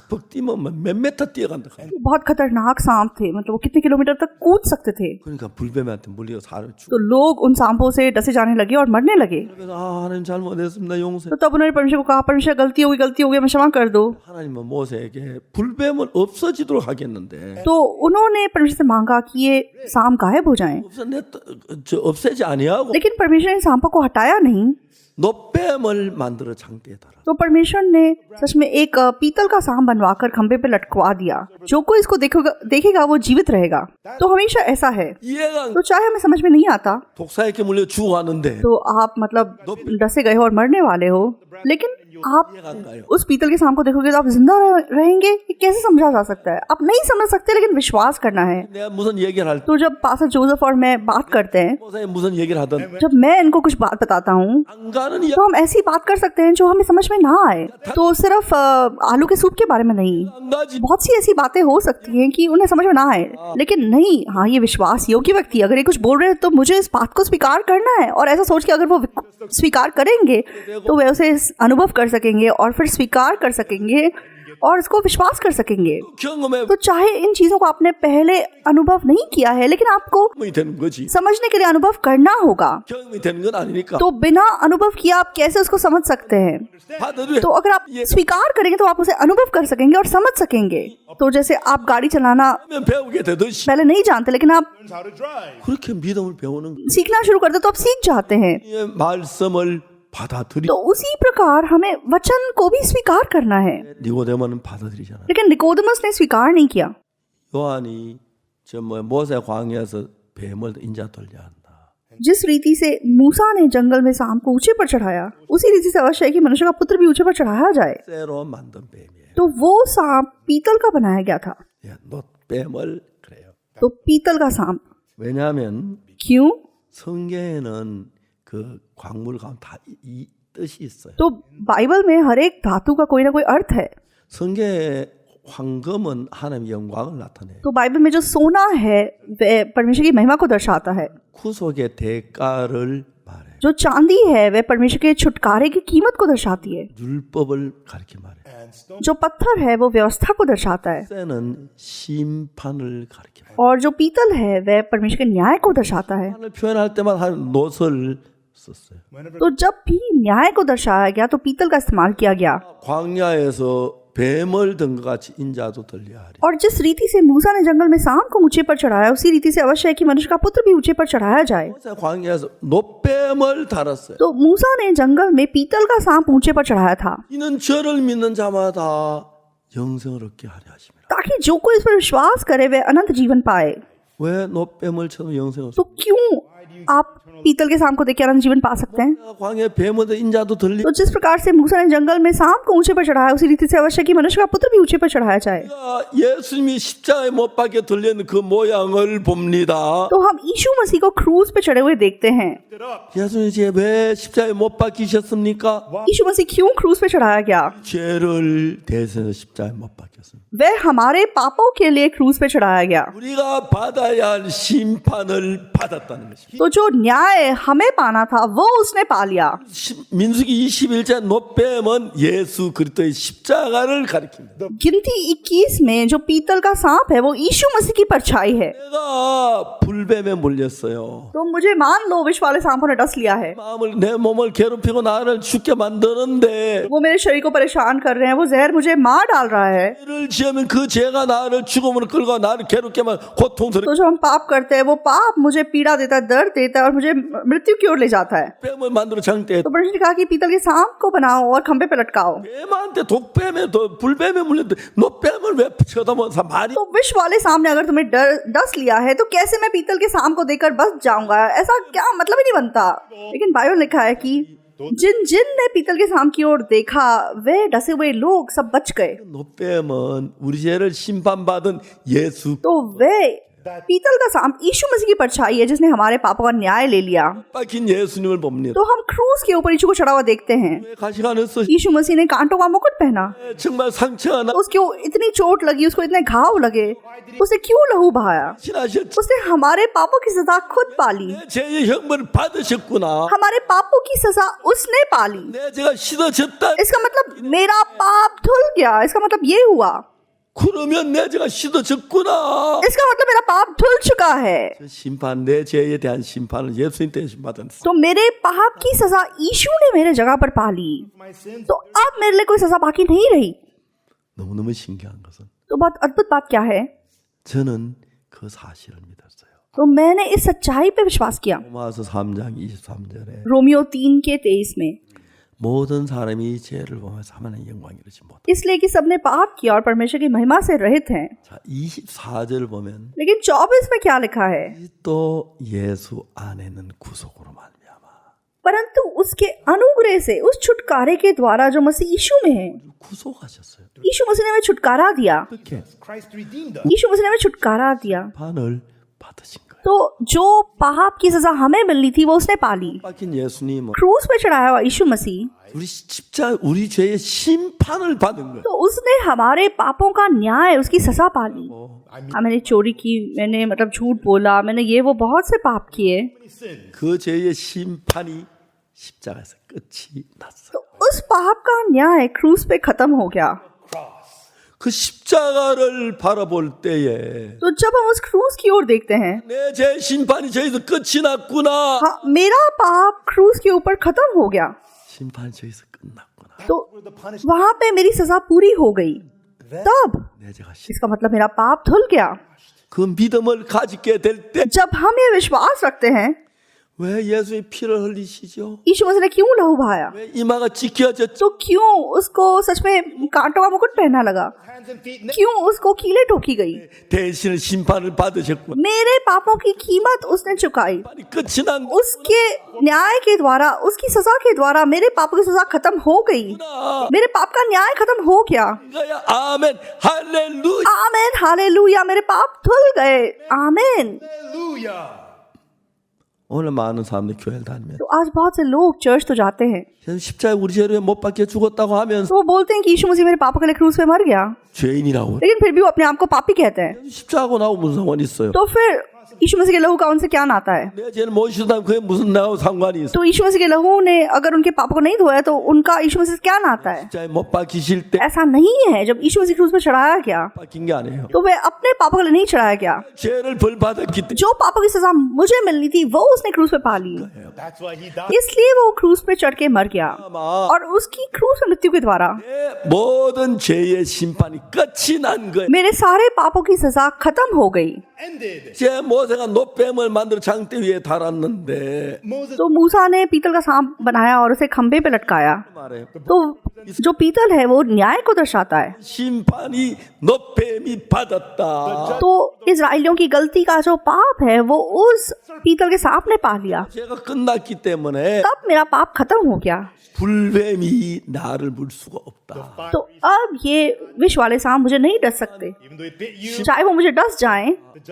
퍽 뛰면 몇 메터 뛰어간다. वो बहुत खतरनाक सांप थे, मतलब वो कितने किलोमीटर तक कूद सकते थे। 그러니까 불뱀한테 물려 사람 죽. तो लोग उन सांपों से डसे जाने लगे और मरने लगे। 그래서 하나님 잘못했습니다 용서. तो तब उन्होंने परमेश्वर को कहा, परमेश्वर गलती हो गई, मैं क्षमा कर दो। 하나님은 모세에게 불뱀은 없어지도록 하겠는데 तो उन्होंने परमेश्वर से मांगा कि ये सांप गायब हो जाएं, 없애지 아니하고 लेकिन परमेश्वर ने सांपों को हटाया नहीं। 노뱀을 만들어 장대에 달아. तो परमेश्वर ने सच में एक पीतल का सांप बनवाकर खंभे पे लटकवा दिया। जो कोई इसको देखेगा वो जीवित रहेगा। तो हमेशा ऐसा है। 이해가 तो चाहे हमें समझ में नहीं आता, 독사에게 물려 죽어왔는데 तो आप मतलब डसे गए हो और मरने वाले हो, लेकिन आप 이해가 안 가요. उस पीतल के सांप को देखोगे तो आप जिंदा रहेंगे। ये कैसे समझा जा सकता है? आप नहीं समझ सकते, लेकिन विश्वास करना है। 내가 무슨 얘기를 할 때 तो जब पास्टर जोसेफ और मैं बात करते हैं, 모세에 무슨 얘기를 하든 जब मैं इनको कुछ बात बताता हूँ, 안 가는 이야기 तो हम ऐसी बात कर सकते हैं जो हमें समझ में ना आए। तो सिर्फ आलू के सूप के बारे में नहीं, 안 가지. बहुत सी ऐसी बातें हो सकती हैं कि उन्हें समझ में ना आए, लेकिन नहीं, हाँ ये विश्वास योग्य व्यक्ति अगर ये कुछ बोल रहे हैं तो मुझे इस बात को स्वीकार करना है। और ऐसा सोच के अगर वो स्वीकार करेंगे तो वे उसे अनुभव कर सकेंगे और फिर स्वीकार कर सकेंगे और इसको विश्वास कर सकेंगे। 경험에 तो चाहे इन चीजों को आपने पहले अनुभव नहीं किया है, लेकिन आपको 경험이 되는 거지. समझने के लिए अनुभव करना होगा। 경험이 되는 건 아니니까. तो बिना अनुभव किया आप कैसे उसको समझ सकते हैं? 받아들여. तो अगर आप स्वीकार करेंगे तो आप उसे अनुभव कर सकेंगे और समझ सकेंगे। तो जैसे आप गाड़ी चलाना 배우게 되듯이 पहले नहीं जानते, लेकिन आप How to drive. 그렇게 믿음을 배우는 거예요. सीखना शुरू कर दो तो आप सीख जाते हैं। 이 말씀을 받아들이. तो उसी प्रकार हमें वचन को भी स्वीकार करना है। 니고데모는 받아들이잖아. लेकिन निकोदेमुस ने स्वीकार नहीं किया। 요한이 모세 광야에서 뱀을 인자 돌려 한다. जिस रीति से मूसा ने जंगल में सांप को ऊंचे पर चढ़ाया, उसी रीति से अवश्य है कि मनुष्य का पुत्र भी ऊंचे पर चढ़ाया जाए। 쇠로 만든 뱀이에요. तो वो सांप पीतल का बनाया गया था। 예, 뱀을 그래요. तो पीतल का सांप 왜냐하면 क्यों? 성경에는 그 광물 가운데 다 이 뜻이 있어요. तो बाइबल में हर एक धातु का कोई ना कोई अर्थ है। 성경의 황금은 하나님의 영광을 나타내요. तो बाइबल में जो सोना है वह परमेश्वर की महिमा को दर्शाता है। 구속의 대가를 말해요. जो चांदी है वह परमेश्वर के छुटकारे की कीमत को दर्शाती है। 율법을 가리켜 말해요. And stone. जो पत्थर है वो व्यवस्था को दर्शाता है, 쇠는 심판을 가리켜 말해요. और जो पीतल है वह परमेश्वर के न्याय को दर्शाता है। 심판을 표현할 때만 한 노를 썼어요. Whenever तो जब भी न्याय को दर्शाया गया तो पीतल का इस्तेमाल किया गया। 광야에서 뱀을 든 것 같이 인자도 들려 하리. और जिस रीति से मूसा ने जंगल में सांप को ऊंचे पर चढ़ाया, उसी रीति से अवश्य है कि मनुष्य का पुत्र भी ऊंचे पर चढ़ाया जाए। 모세 광야에서 노뱀을 달았어요. तो मूसा ने जंगल में पीतल का सांप ऊंचे पर चढ़ाया था, 이는 저를 믿는 자마다 영생을 얻게 하려 하십니다. ताकि जो कोई इस पर विश्वास करे वह अनंत जीवन पाए। 왜 노뱀을처럼 영생을 तो क्यों आप पीतल के सांप को देख के अनंत जीवन पा सकते हैं? 광야에 뱀을 든 인자도 들리. तो जिस प्रकार से मूसा ने जंगल में सांप को ऊंचे पर चढ़ाया, उसी रीति से अवश्य है कि मनुष्य का पुत्र भी ऊंचे पर चढ़ाया जाए। 예수님이 십자가에 못 박혀 들리는 그 모양을 봅니다. तो हम यीशु मसीह को क्रूज पे चढ़े हुए देखते हैं। it up. 예수님 왜 십자가에 못 박히셨습니까? यीशु मसीह क्यों क्रूज पे चढ़ाया गया? 죄를 대해서 십자가에 못 박혔습니다. वह हमारे पापों के लिए क्रूज पे चढ़ाया गया। 우리가 받아야 할 심판을 받았다는 것입니다. तो जो न्याय हमें पाना था वो उसने पा लिया। 민수기 21장 노뱀은 예수 그리스도의 십자가를 가리킵니다. गिनती 21 में जो पीतल का सांप है वो यीशु मसीह की परछाई है। 내가 불뱀에 물렸어요. तो मुझे मान लो विष वाले सांपों ने डस लिया है। 내 몸을 괴롭히고 나를 죽게 만드는데 वो मेरे शरीर को परेशान कर रहे हैं, वो जहर मुझे मार डाल रहा है। 죄를 지으면 그 죄가 나를 죽음으로 끌고 나를 괴롭게만 고통스럽게 तो जो हम पाप करते हैं वो पाप मुझे पीड़ा देता है, दर्द देता है और मुझे मृत्यु की ओर ले जाता है। 뱀을 만들어 장대 तो परमेश्वर ने कहा कि पीतल के सांप को बनाओ और खंभे पे लटकाओ। 뱀한테 독뱀에 불뱀에 물렸는데 너 뱀을 왜 쳐다보면서 말이 तो विश्व वाले सामने अगर तुम्हें डस लिया है तो कैसे मैं पीतल के सांप को देखकर बच जाऊंगा? ऐसा क्या मतलब ही नहीं बनता। लेकिन बाइबल लिखा है कि जिन जिन ने पीतल के सांप की ओर देखा वे डसे हुए लोग सब बच गए। 너 뱀은 우리 죄를 심판받은 예수 तो वे पीतल का सांप यीशु मसीह की परछाई है जिसने हमारे पापों का न्याय ले लिया। 박힌 예수님을 봅니다. तो हम क्रूस के ऊपर यीशु को चढ़ा हुआ देखते हैं। 가시가 안에서 यीशु मसीह ने कांटों का मुकुट पहना, 정말 상처 하나 उसको इतनी चोट लगी, उसको इतने घाव लगे, उसे क्यों लहू बहाया? 지나셨지. उसने हमारे पापों की सजा खुद पाली। 죄의 형벌을 받으셨구나. हमारे पापों की सजा उसने पाली। 내 죄가 씻어졌다. इसका मतलब मेरा पाप धुल गया। इसका मतलब ये हुआ। 그러면 내 죄가 씻어졌구나. इसका मतलब मेरा पाप धुल चुका है। 저 심판 내 죄에 대한 심판을 예수님 대신 받았어. तो मेरे पाप की सजा यीशु ने मेरे जगह पर पाली। My sins. तो अब मेरे लिए कोई सजा बाकी नहीं रही। 너무너무 신기한 것은 तो बहुत अद्भुत बात क्या है? 저는 그 사실을 믿었어요. तो मैंने इस सच्चाई पे विश्वास किया। 로마서 3장 23절에 रोमियो 3:23 में, 모든 사람이 죄를 범해서 하나님의 영광에 이르지 못해. इसलिए कि सबने पाप किया और परमेश्वर की महिमा से रहित हैं। 자, 24절 보면 लेकिन 24 में क्या लिखा है? 또 예수 안에는 구속으로 말미암아 परंतु उसके अनुग्रह से, उस छुटकारे के द्वारा जो मसीह यीशु में है, 구속하셨어요. यीशु मसीह ने हमें छुटकारा दिया। 어떻게 Christ redeemed us. यीशु मसीह ने हमें छुटकारा दिया। 판을 받으신 거예요. तो जो पाप की सजा हमें मिलनी थी वो उसने पाली। 박힌 예수님은 क्रूस पे चढ़ाया हुआ यीशु मसीह, 우리 죄의 심판을 받은 거예요. तो उसने हमारे पापों का न्याय, उसकी सजा पाली। मैंने चोरी की, मैंने मतलब झूठ बोला, मैंने ये वो बहुत से पाप किए। Sin. 그 죄의 심판이 십자가에서 끝이 났어요. तो उस पाप का न्याय क्रूस पे खत्म हो गया। Cross. 그 십자가를 바라볼 때에 तो जब हम उस क्रूस की ओर देखते हैं, 내 죄 심판이 저기서 끝이 났구나. हाँ, मेरा पाप क्रूस के ऊपर खत्म हो गया। 심판이 저기서 끝났구나. तो Where the punishment. वहां पे मेरी सजा पूरी हो गई। तब 내 죄가 इसका मतलब मेरा पाप धुल गया। 그 믿음을 가지게 될 때 जब हम ये विश्वास रखते हैं, 왜 예수의 피를 흘리시죠? यीशु मसीह ने क्यों लहू बहाया? 왜 이마가 찢겨졌죠? तो क्यों उसको सच में कांटों का मुकुट पहनना लगा? Hands and feet. क्यों उसको कीलें ठोकी गई? 대신에 심판을 받으셨구나. मेरे पापों की कीमत उसने चुकाई। 심판이 끝이 난 उसके न्याय के द्वारा, उसकी सजा के द्वारा मेरे पापों की सजा खत्म हो गई। 거구나. मेरे पाप का न्याय खत्म हो गया। 이거야. 아멘. 할렐루야. आमेन, हालेलुया, मेरे पाप धुल गए। आमेन। Hallelujah. 오늘 많은 사람들이 교회를 다니면 तो आज बहुत से लोग चर्च तो जाते हैं, 십자가에 우리 죄를 못 박혀 죽었다고 하면서 तो वो बोलते हैं कि यीशु मसीह मेरे पापों के लिए क्रूस पे मर गया, 죄인이라고. लेकिन फिर भी वो अपने आप को पापी कहते हैं। 십자가하고 나하고 무슨 상관이 있어요? तो फिर यीशु मसीह के लहू का उनसे क्या नाता है? 내 죄를 못 씻었다면 그게 무슨 나하고 상관이 있어? तो यीशु मसीह के लहू ने अगर उनके पापों को नहीं धोया तो उनका यीशु मसीह से क्या नाता है? 십자가에 못 박히실 때 ऐसा नहीं है। जब यीशु मसीह क्रूस पे चढ़ाया गया 박힌 게 아니에요. तो वे अपने पापों के लिए नहीं चढ़ाया गया। 죄를 벌 받았기 때문에 जो पापों की सजा मुझे मिलनी थी वो उसने क्रूस पे पा ली, That's why he died. इसलिए वो क्रूस पे चढ़ के मर गया। 아마 और उसकी क्रूस में मृत्यु के द्वारा 내 모든 죄의 심판이 끝이 난 거예요. मेरे सारे पापों की सजा खत्म हो गई। Ended. 제 모세가 노뱀을 만들어 장대 위에 달았는데 Moses. तो मूसा ने पीतल का सांप बनाया और उसे खंभे पे लटकाया। 말해 तो जो पीतल है वो न्याय को दर्शाता है। 심판이 노뱀이 받았다. तो इजराइलियों की गलती का जो पाप है वो उस पीतल के सांप ने पा लिया। 죄가 끝났기 때문에 तब मेरा पाप खत्म हो गया। 불뱀이 나를 물 수가 없다. तो अब ये विष वाले सांप मुझे नहीं डस सकते, Even though it bit you. चाहे वो मुझे डस जाएं,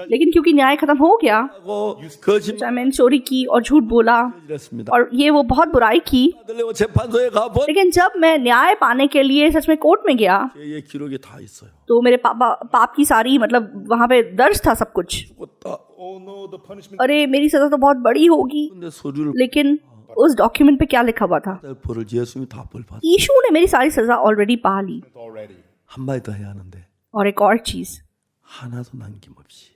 लेकिन क्योंकि न्याय खत्म हो गया, 하고 거짓말 चाहे मैंने चोरी की और झूठ बोला 이랬습니다. और ये वो बहुत बुराई की, 들려고 재판소에 가보 लेकिन जब मैं न्याय पाने के लिए सच में कोर्ट में गया 죄의 기록이 다 있어요. तो मेरे पाप की सारी मतलब वहां पे दर्ज था सब कुछ। 죽었다. Oh no, the punishment. अरे मेरी सजा तो बहुत बड़ी होगी, 근데 서류를 लेकिन उस डॉक्यूमेंट पे क्या लिखा हुआ था? 벌을 예수님이 다 벌 받. यीशु ने मेरी सारी सजा ऑलरेडी पा ली। Already. 한 마디 더 해야 하는데 और एक और चीज, 하나도 남김없이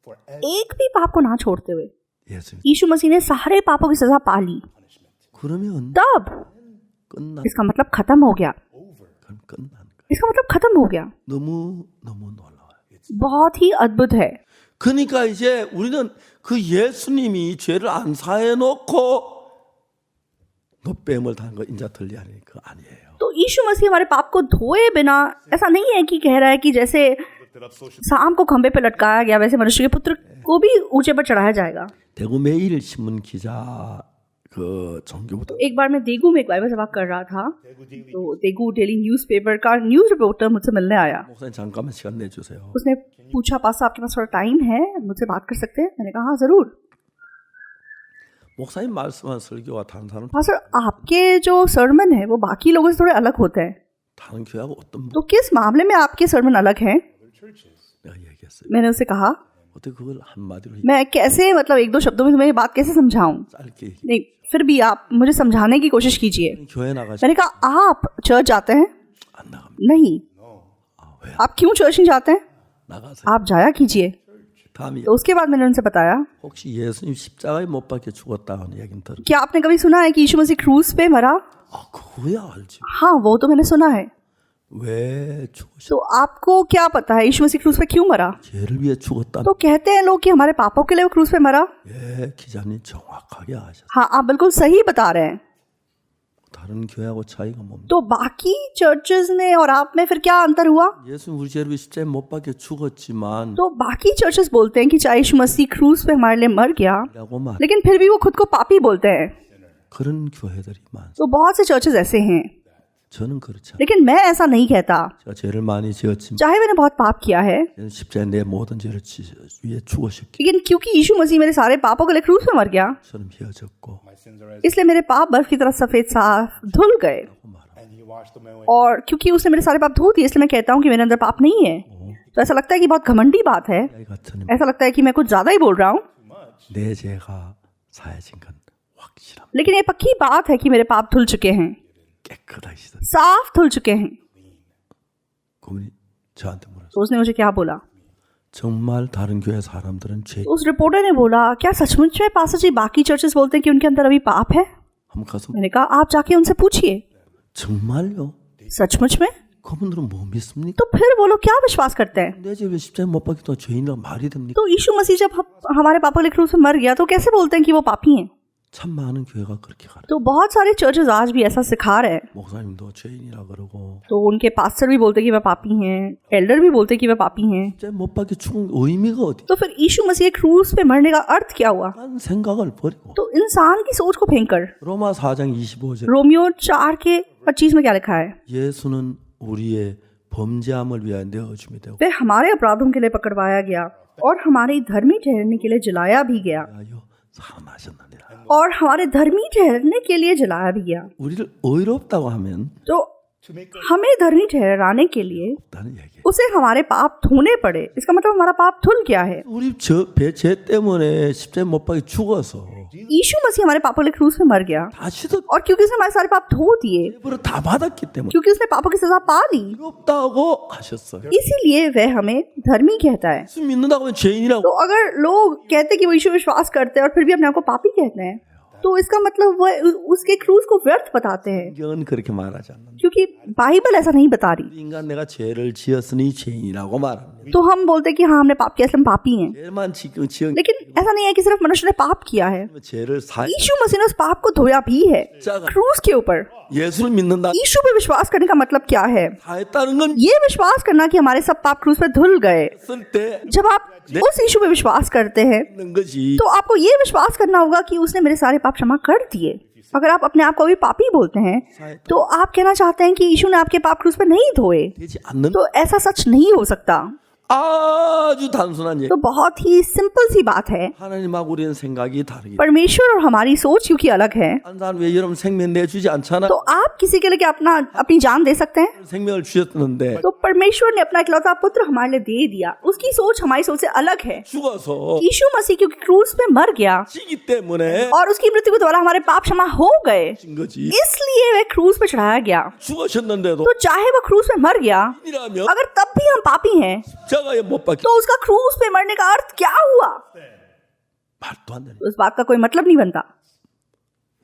For एक भी पाप को ना छोड़ते हुए 예수님. यीशु मसीह ने सारे पापों की सजा पा ली। 그러면 तब 끝나. इसका मतलब खत्म हो गया। 그럼 끝난 거야. इसका मतलब खत्म हो गया। 너무 놀라워요. बहुत ही अद्भुत है। 그러니까 이제 우리는 그 예수님이 죄를 안 사해놓고 노뱀을 단 거 인자 들리 아니 그 아니에요. तो यीशु मसीह हमारे पाप को धोए बिना ऐसा नहीं है कि कह रहा है कि जैसे सांप को खंबे पे लटकाया गया वैसे मनुष्य के पुत्र को भी ऊंचे पर चढ़ाया जाएगा। 대구 매일 신문 기자 그 정규부터 एक बार मैं देगू में एक बाइबल सभा कर रहा था, तो देगू डेली न्यूज़पेपर का न्यूज़ रिपोर्टर मुझसे मिलने आया। 목사님 잠깐만 시간 내주세요. उसने पूछा, पास्टर आपके पास थोड़ा टाइम है, मुझसे बात कर सकते हैं? मैंने कहा हाँ जरूर। 목사님 말씀한 설교와 다른 사람 पास्टर आपके जो सरमन है वो बाकी लोगों से थोड़े अलग होते हैं, 다른 교회하고 어떤 तो किस मामले में आपके सरमन अलग हैं? 내가 얘기했어요. मैंने उससे कहा 어떻게 그걸 한마디로 मैं कैसे मतलब एक दो शब्दों में तुम्हें ये बात कैसे समझाऊं? 짧게 नहीं, फिर भी आप मुझे समझाने की कोशिश कीजिए। 교회 나가시 मैंने कहा आप चर्च जाते हैं? 안 나갑니다. नहीं। 왜 आप क्यों चर्च नहीं जाते हैं? 나가세요? आप जाया कीजिए। 다음이 तो उसके बाद मैंने उनसे बताया, 혹시 예수님 십자가에 못 박혀 죽었다는 얘기는 들어? क्या आपने कभी सुना है कि यीशु मसीह क्रूस पे मरा? 그거야 알지. हाँ, वो तो मैंने सुना है। 왜 죽으셨? तो आपको क्या पता है यीशु मसीह क्रूस पे क्यों मरा? 죄를 위해 죽었다. तो कहते हैं लोग कि हमारे पापों के लिए वो क्रूस पे मरा। 예, 기자님 정확하게 아셨어요. हाँ, आप बिल्कुल सही बता रहे हैं। 다른 교회하고 차이가 뭡니까? तो बाकी चर्चेस में और आप में फिर क्या अंतर हुआ? 예수님 우리 죄를 위해 십자가에 못 박혀 죽었지만 तो बाकी चर्चेस बोलते हैं कि चाहे यीशु मसीह क्रूस पे हमारे लिए मर गया, 라고 말. लेकिन फिर भी वो खुद को पापी बोलते हैं। 그런 교회들이 많습니다. तो बहुत से चर्चेस ऐसे हैं, 저는 그렇지 않아요. लेकिन मैं ऐसा नहीं कहता। 제가 죄를 많이 지었지만 चाहे मैंने बहुत पाप किया है, 십자가에 내 모든 죄를 위해 죽으셨기 लेकिन क्योंकि यीशु मसीह मेरे सारे पापों के लिए क्रूस पे मर गया, 처럼 헤어졌고 इसलिए मेरे पाप बर्फ की तरह सफेद साफ धुल गए। And he washed them away. और क्योंकि उसने मेरे सारे पाप धो दिए, इसलिए मैं कहता हूँ कि मेरे अंदर पाप नहीं है। तो ऐसा लगता है कि बहुत घमंडी बात है, 나이 같은 ऐसा लगता है कि मैं कुछ ज्यादा ही बोल रहा हूँ, 내 죄가 사해진 건 확실합니다. लेकिन ये पक्की बात है कि मेरे पाप धुल चुके हैं, 깨끗하시다. साफ धुल चुके हैं। 그분이 저한테 물었어요. तो उसने मुझे क्या बोला? 정말 다른 교회 사람들은 죄 तो उस रिपोर्टर ने बोला, क्या सचमुच में पास्टर जी बाकी चर्चेस बोलते हैं कि उनके अंदर अभी पाप है? 한번 가서 मैंने कहा आप जाके उनसे पूछिए। 정말요? सचमुच में? 그분들은 뭐 믿습니까? तो फिर वो लोग क्या विश्वास करते हैं? 내 죄를 십자가에 못 박히다 죄인이라 말이 됩니까? तो यीशु मसीह जब हमारे पापों के लिए क्रूस पे मर गया, तो कैसे बोलते हैं कि वो पापी हैं? 참 많은 교회가 그렇게 가르쳐. तो बहुत सारे चर्चेस आज भी ऐसा सिखा रहे हैं। 목사님도 죄인이라 그러고 तो उनके पास्टर भी बोलते हैं कि वे पापी हैं, एल्डर भी बोलते हैं कि वे पापी हैं। 십자가에 못 박혀 죽은 의미가 어디? तो फिर यीशु मसीह क्रूस पे मरने का अर्थ क्या हुआ? 한 생각을 버리고 तो इंसान की सोच को फेंककर 로마 4장 25절 रोमियो 4 के 25 में क्या लिखा है? 예수는 우리의 범죄함을 위하여 내어줌이 되고 वे हमारे अपराधों के लिए पकड़वाया गया और हमारे धर्मी ठहरने के लिए जलाया भी गया, 위하여 살아나셨느니라. और हमारे धर्मी ठहरने के लिए जलाया भी गया। 우리를 의롭다고 하면 तो हमें धर्मी ठहराने के लिए 없다는 얘기예요. उसे हमारे पाप धोने पड़े। इसका मतलब हमारा पाप धुल गया है। 우리 죄 때문에 십자가에 못 박혀 죽어서 यीशु मसीह हमारे पापों के लिए क्रूस में मर गया, 다시도 और क्योंकि उसने हमारे सारे पाप धो दिए, 죄를 다 받았기 때문에 क्योंकि उसने पापों की सजा पा ली, 의롭다고 하셨어요. इसीलिए वह हमें धर्मी कहता है। 예수 믿는다고 하면 죄인이라고 तो अगर लोग कहते हैं कि वो यीशु विश्वास करते हैं और फिर भी अपने आप को पापी कहते हैं, तो इसका मतलब वह उसके क्रूस को व्यर्थ बताते हैं, 성경은 그렇게 말하지 않는다. क्योंकि बाइबल ऐसा नहीं बता रही। 인간 내가 죄를 지었으니 죄인이라고 말합니다. तो हम बोलते हैं कि हाँ हमने पाप किया इसलिए हम पापी हैं, 죄만 지은 लेकिन ऐसा नहीं है कि सिर्फ मनुष्य ने पाप किया है। 죄를 사 यीशु मसीह ने उस पाप को धोया भी है क्रूस के ऊपर। 예수를 믿는다 यीशु पे विश्वास करने का मतलब क्या है? 사했다는 건 ये विश्वास करना कि हमारे सब पाप क्रूस पे धुल गए। 있을 때 जब आप उस यीशु पे विश्वास करते हैं, 있는 것이 तो आपको ये विश्वास करना होगा कि उसने मेरे सारे पाप क्षमा कर दिए। अगर आप अपने आप को भी पापी बोलते हैं, तो आप कहना चाहते हैं कि यीशु ने आपके पाप क्रूस पे नहीं धोए, 되지 않는 तो ऐसा सच नहीं हो सकता। 아주 단순한 얘기. तो बहुत ही सिंपल सी बात है। 하나님하고 우리는 생각이 다르기. परमेश्वर और हमारी सोच क्योंकि अलग है, 한 사람 왜 여러분 생명 내주지 않잖아. तो आप किसी के लिए क्या अपनी जान दे सकते हैं? 생명을 주셨는데 तो परमेश्वर ने अपना इकलौता पुत्र हमारे लिए दे दिया। उसकी सोच हमारी सोच से अलग है। 죽어서 यीशु मसीह क्योंकि क्रूस पे मर गया 지기 때문에 और उसकी मृत्यु के द्वारा हमारे पाप क्षमा हो गए, 진 거지. इसलिए वह क्रूस पे चढ़ाया गया। 죽으셨는데도 तो चाहे वो क्रूस पे मर गया, 이라면 अगर तब भी हम पापी हैं, 십자가에 못 박혀 तो उसका क्रूस पे मरने का अर्थ क्या हुआ? 말도 안 되는. तो उस बात का कोई मतलब नहीं बनता।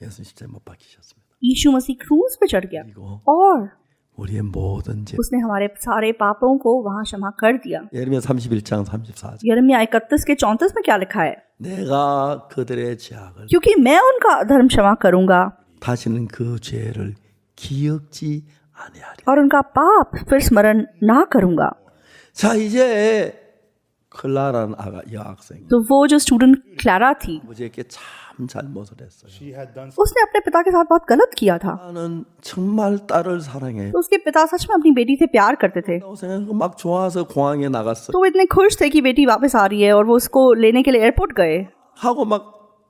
예수 십자가에 못 박히셨습니다. यीशु मसीह क्रूस पे चढ़ गया 그리고 और 우리의 모든 죄. उसने हमारे सारे पापों को वहाँ क्षमा कर दिया। 예레미야 31장 34절. यिर्मयाह 31 के 34 में क्या लिखा है? 내가 그들의 죄악을 क्योंकि मैं उनका अधर्म क्षमा करूंगा 다시는 그 죄를 기억지 아니하리. और उनका पाप फिर स्मरण ना करूंगा। 자, 이제 클라라는 여학생 तो वो जो स्टूडेंट क्लारा थी, 아버지에게 참 잘못을 했어요. She had done उसने अपने पिता के साथ बहुत गलत किया था। 나는 정말 딸을 사랑해. तो उसके पिता सच में अपनी बेटी से प्यार करते थे। 생각하고 막 좋아서 공항에 나갔어. तो वो इतने खुश थे कि बेटी वापस आ रही है और वो उसको लेने के लिए एयरपोर्ट गए। 하고 막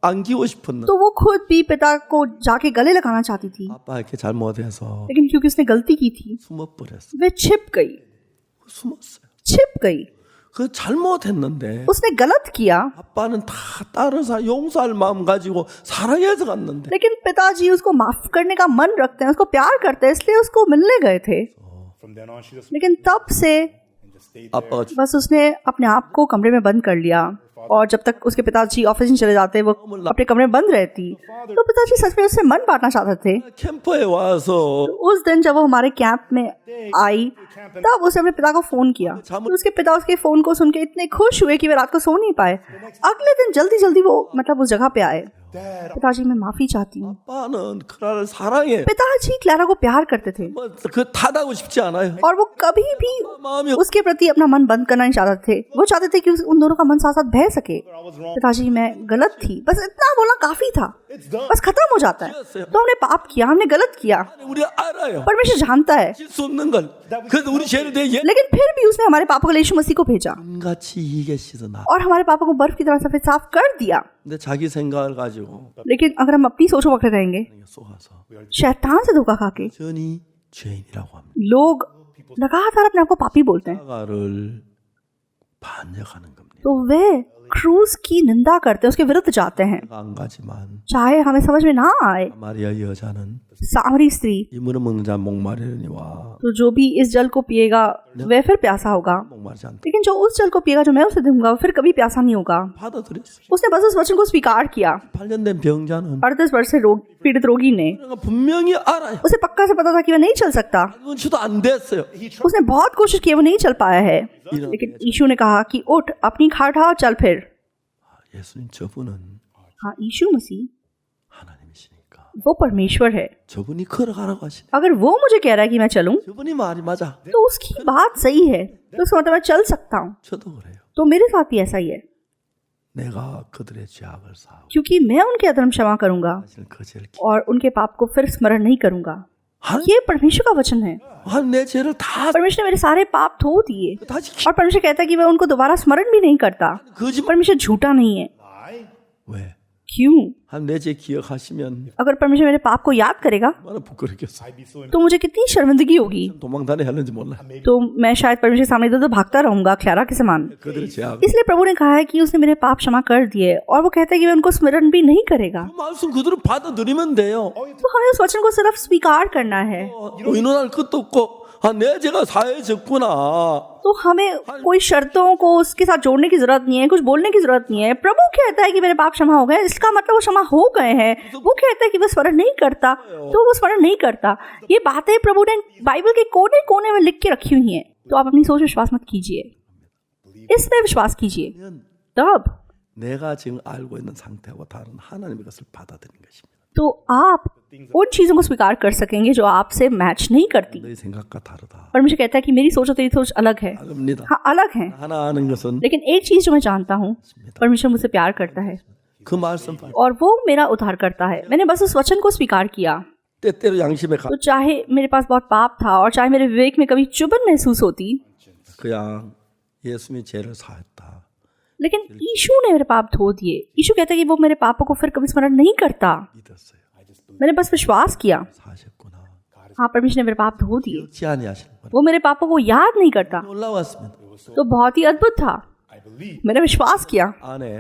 안기고 싶었는데 तो वो खुद भी पिता को जाके गले लगाना चाहती थी, 아빠 이렇게 잘못해서 लेकिन क्योंकि उसने गलती की थी 숨어버렸어. वे छिप गई। 숨었어요. छिप गई, 그 잘못했는데 उसने गलत किया, 아빠는 다 딸을 용서할 마음 가지고 사랑해서 갔는데 लेकिन पिताजी उसको माफ करने का मन रखते हैं, उसको प्यार करते हैं, इसलिए उसको मिलने गए थे। from then on she just लेकिन तब से stayed there. 아빠가 बस उसने अपने आप को कमरे में बंद कर लिया और जब तक उसके पिताजी ऑफिस नहीं चले जाते वो अपने कमरे में बंद रहती। तो पिताजी सच में उससे मन बांटना चाहते थे। 캠프에 와서 उस दिन जब वो हमारे कैंप में आई तब उसने अपने पिता को फोन किया। तो उसके पिता उसके फोन को सुन के इतने खुश हुए कि वे रात को सो नहीं पाए। अगले दिन जल्दी जल्दी वो उस जगह पे आए। Dad, पिताजी मैं माफी चाहती हूँ। 아빠는 클라를 사랑해. पिताजी क्लारा को प्यार करते थे 그 타다고 싶지 않아요. और वो कभी भी 마음이 उसके प्रति अपना मन बंद करना नहीं चाहते थे। वो चाहते थे कि उन दोनों का मन साथ साथ बह सके। I was wrong. पिताजी मैं गलत थी, बस इतना बोलना काफी था, It's done. बस खत्म हो जाता है। तो हमने पाप किया, हमने गलत किया, 우리 알아요. परमेश्वर जानता है। 질 수 없는 걸. 그래서 우리 죄를 대해 लेकिन फिर भी उसने हमारे पापों के लिए यीशु मसीह को भेजा 같이 이게 씻어나. और हमारे पापों को बर्फ की तरह सफेद साफ कर दिया। 근데 자기 생각을 가지고 लेकिन अगर हम अपनी सोचों पकड़े रहेंगे, 쏘아서 शैतान से धोखा खाके 전히 죄인이라고 합니다. लोग लगातार अपने आप को पापी बोलते हैं, 사과를 반역하는 겁니다. तो वे क्रूस की निंदा करते हैं, उसके विरुद्ध जाते हैं। 안 가지만 चाहे हमें समझ में ना आए, 마리아 여자는 सामरी स्त्री, 이 물을 먹는 자 목마르니와 तो जो भी इस जल को पिएगा वह फिर प्यासा होगा, 목마르지 않다. लेकिन जो उस जल को पिएगा जो मैं उसे दूंगा वो फिर कभी प्यासा नहीं होगा। 받아들였어요. उसने बस उस वचन को स्वीकार किया। 8년 된 병자는 38 वर्ष से पीड़ित रोगी ने, 그러니까 분명히 알아요. उसे पक्का से पता था कि वह नहीं चल सकता। 눈치도 안 됐어요. उसने बहुत कोशिश की, वो नहीं चल पाया है, लेकिन यीशु ने कहा कि उठ, अपनी खाट उठा और चल फिर। 예수님 저분은 हाँ, यीशु मसीह 하나님이시니까 वो परमेश्वर है। 저분이 걸어가라고 하시네. अगर वो मुझे कह रहा है कि मैं चलूं 저분이 말이 맞아. तो उसकी बात सही है, तो उसका मतलब मैं चल सकता हूँ। 저도 그래요. तो मेरे साथ भी ऐसा ही है, 내가 그들의 죄악을 사하고 क्योंकि मैं उनके अधर्म क्षमा करूंगा 사실 그 죄를 और उनके पाप को फिर स्मरण नहीं करूंगा। ये परमेश्वर का वचन है। 내 죄를 다 परमेश्वर ने मेरे सारे पाप धो दिए 다시 और परमेश्वर कहता है कि वह उनको दोबारा स्मरण भी नहीं करता। 거짓말 परमेश्वर झूठा नहीं है। Lie? 왜? क्यों? 내 죄 기억하시면 अगर परमेश्वर मेरे पाप को याद करेगा 얼마나 부끄럽겠어. I'd be so तो मुझे कितनी शर्मिंदगी होगी। 도망다니 하는지 몰라. तो मैं शायद परमेश्वर के सामने इधर उधर भागता रहूंगा क्लारा के समान। 그들의 죄악. इसलिए प्रभु ने कहा है कि उसने मेरे पाप क्षमा कर दिए और वो कहता है कि वह उनको स्मरण भी नहीं करेगा। 그 말씀 그대로 받아들이면 돼요. तो हमें उस वचन को सिर्फ स्वीकार करना है। 의논할 것도 없고 내 죄가 사해졌구나. तो हमें कोई शर्तों को उसके साथ जोड़ने की जरूरत नहीं है, कुछ बोलने की जरूरत नहीं है। प्रभु कहता है कि मेरे पाप क्षमा हो गए, इसका मतलब वो क्षमा हो गए हैं। वो कहता है कि वो स्मरण नहीं करता, तो वो स्मरण नहीं करता। ये बातें प्रभु ने बाइबल के कोने कोने में लिख के रखी हुई हैं। तो आप अपनी सोच विश्वास मत कीजिए, इसमें विश्वास कीजिए, तब 내가 지금 알고 있는 상태하고 다른 하나님의 것을 받아들이는 것입니다. तो आप उन चीजों को स्वीकार कर सकेंगे जो आपसे मैच नहीं करती। 너희 생각과 다르다. परमेश्वर कहता है कि मेरी सोच और तेरी सोच अलग है। 다릅니다. हाँ, अलग है, 하나 아는 것은 लेकिन एक चीज जो मैं जानता हूँ, परमेश्वर मुझसे प्यार करता है 그 말씀 और वो मेरा उद्धार करता है। मैंने बस उस वचन को स्वीकार किया। 때때로 양심에 तो चाहे मेरे पास बहुत पाप था और चाहे मेरे विवेक में कभी चुभन महसूस होती, 그냥 예수님이 죄를 사했다. लेकिन यीशु ने मेरे पाप धो दिए। यीशु कहता है कि वो मेरे पापों को फिर कभी स्मरण नहीं करता। 믿었어요. मैंने बस विश्वास किया, 사셨구나. हाँ, परमेश्वर ने मेरे पाप धो दिए, 기억지 아니하시는 분. वो मेरे पापों को याद नहीं करता। 놀라웠습니다. तो बहुत ही अद्भुत था। I believe. मैंने विश्वास किया, 안에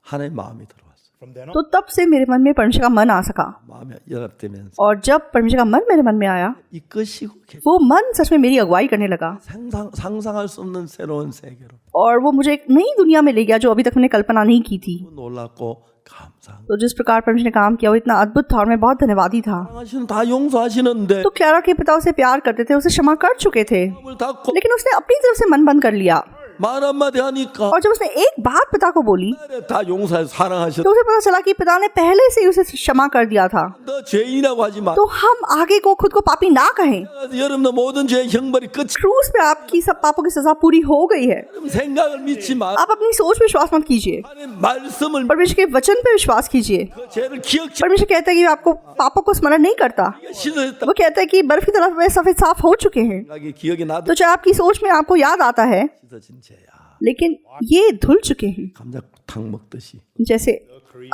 하나님 마음이 들어왔어요. From then on, तो तब से मेरे मन में परमेश्वर का मन आ सका। 마음이 연합되면서 और जब परमेश्वर का मन मेरे मन में आया, 이끄시고 वो मन सच में मेरी अगुवाई करने लगा 상상할 수 없는 새로운 세계로 और वो मुझे एक नई दुनिया में ले गया जो अभी तक मैंने कल्पना नहीं की थी। 놀랍고 감사한 तो जिस प्रकार परमेश्वर ने काम किया वो इतना अद्भुत था और मैं बहुत धन्यवादी था। 사랑하시는 다 용서하시는데 तो क्लारा के पिता उसे प्यार करते थे, उसे क्षमा कर चुके थे, 마음을 닫고 लेकिन उसने अपनी तरफ से मन बंद कर लिया 말 한마디 하니까 और जब उसने एक बात पिता को बोली 다 용서해서 사랑하셨 तो उसे पता चला कि पिता ने पहले से ही उसे क्षमा कर दिया था। 너 죄인이라고 하지 마 तो हम आगे को खुद को पापी ना कहें। 여러분의 모든 죄의 형벌이 끝이 क्रूस पे आपकी सब पापों की सजा पूरी हो गई है। 생각을 믿지 마 आप अपनी सोच पे विश्वास मत कीजिए, 하나님 말씀을 परमेश्वर के वचन पे विश्वास कीजिए। 그 죄를 기억지 परमेश्वर कहता है कि आपको पापों को स्मरण नहीं करता, 씻어졌다 वो कहता है कि बर्फ की तरफ वे सफेद साफ हो चुके हैं। 생각이 기억이 ना도 तो चाहे आपकी सोच में आपको याद आता है, 씻어진 죄야 लेकिन ये धुल चुके हैं। 감자탕 먹듯이 जैसे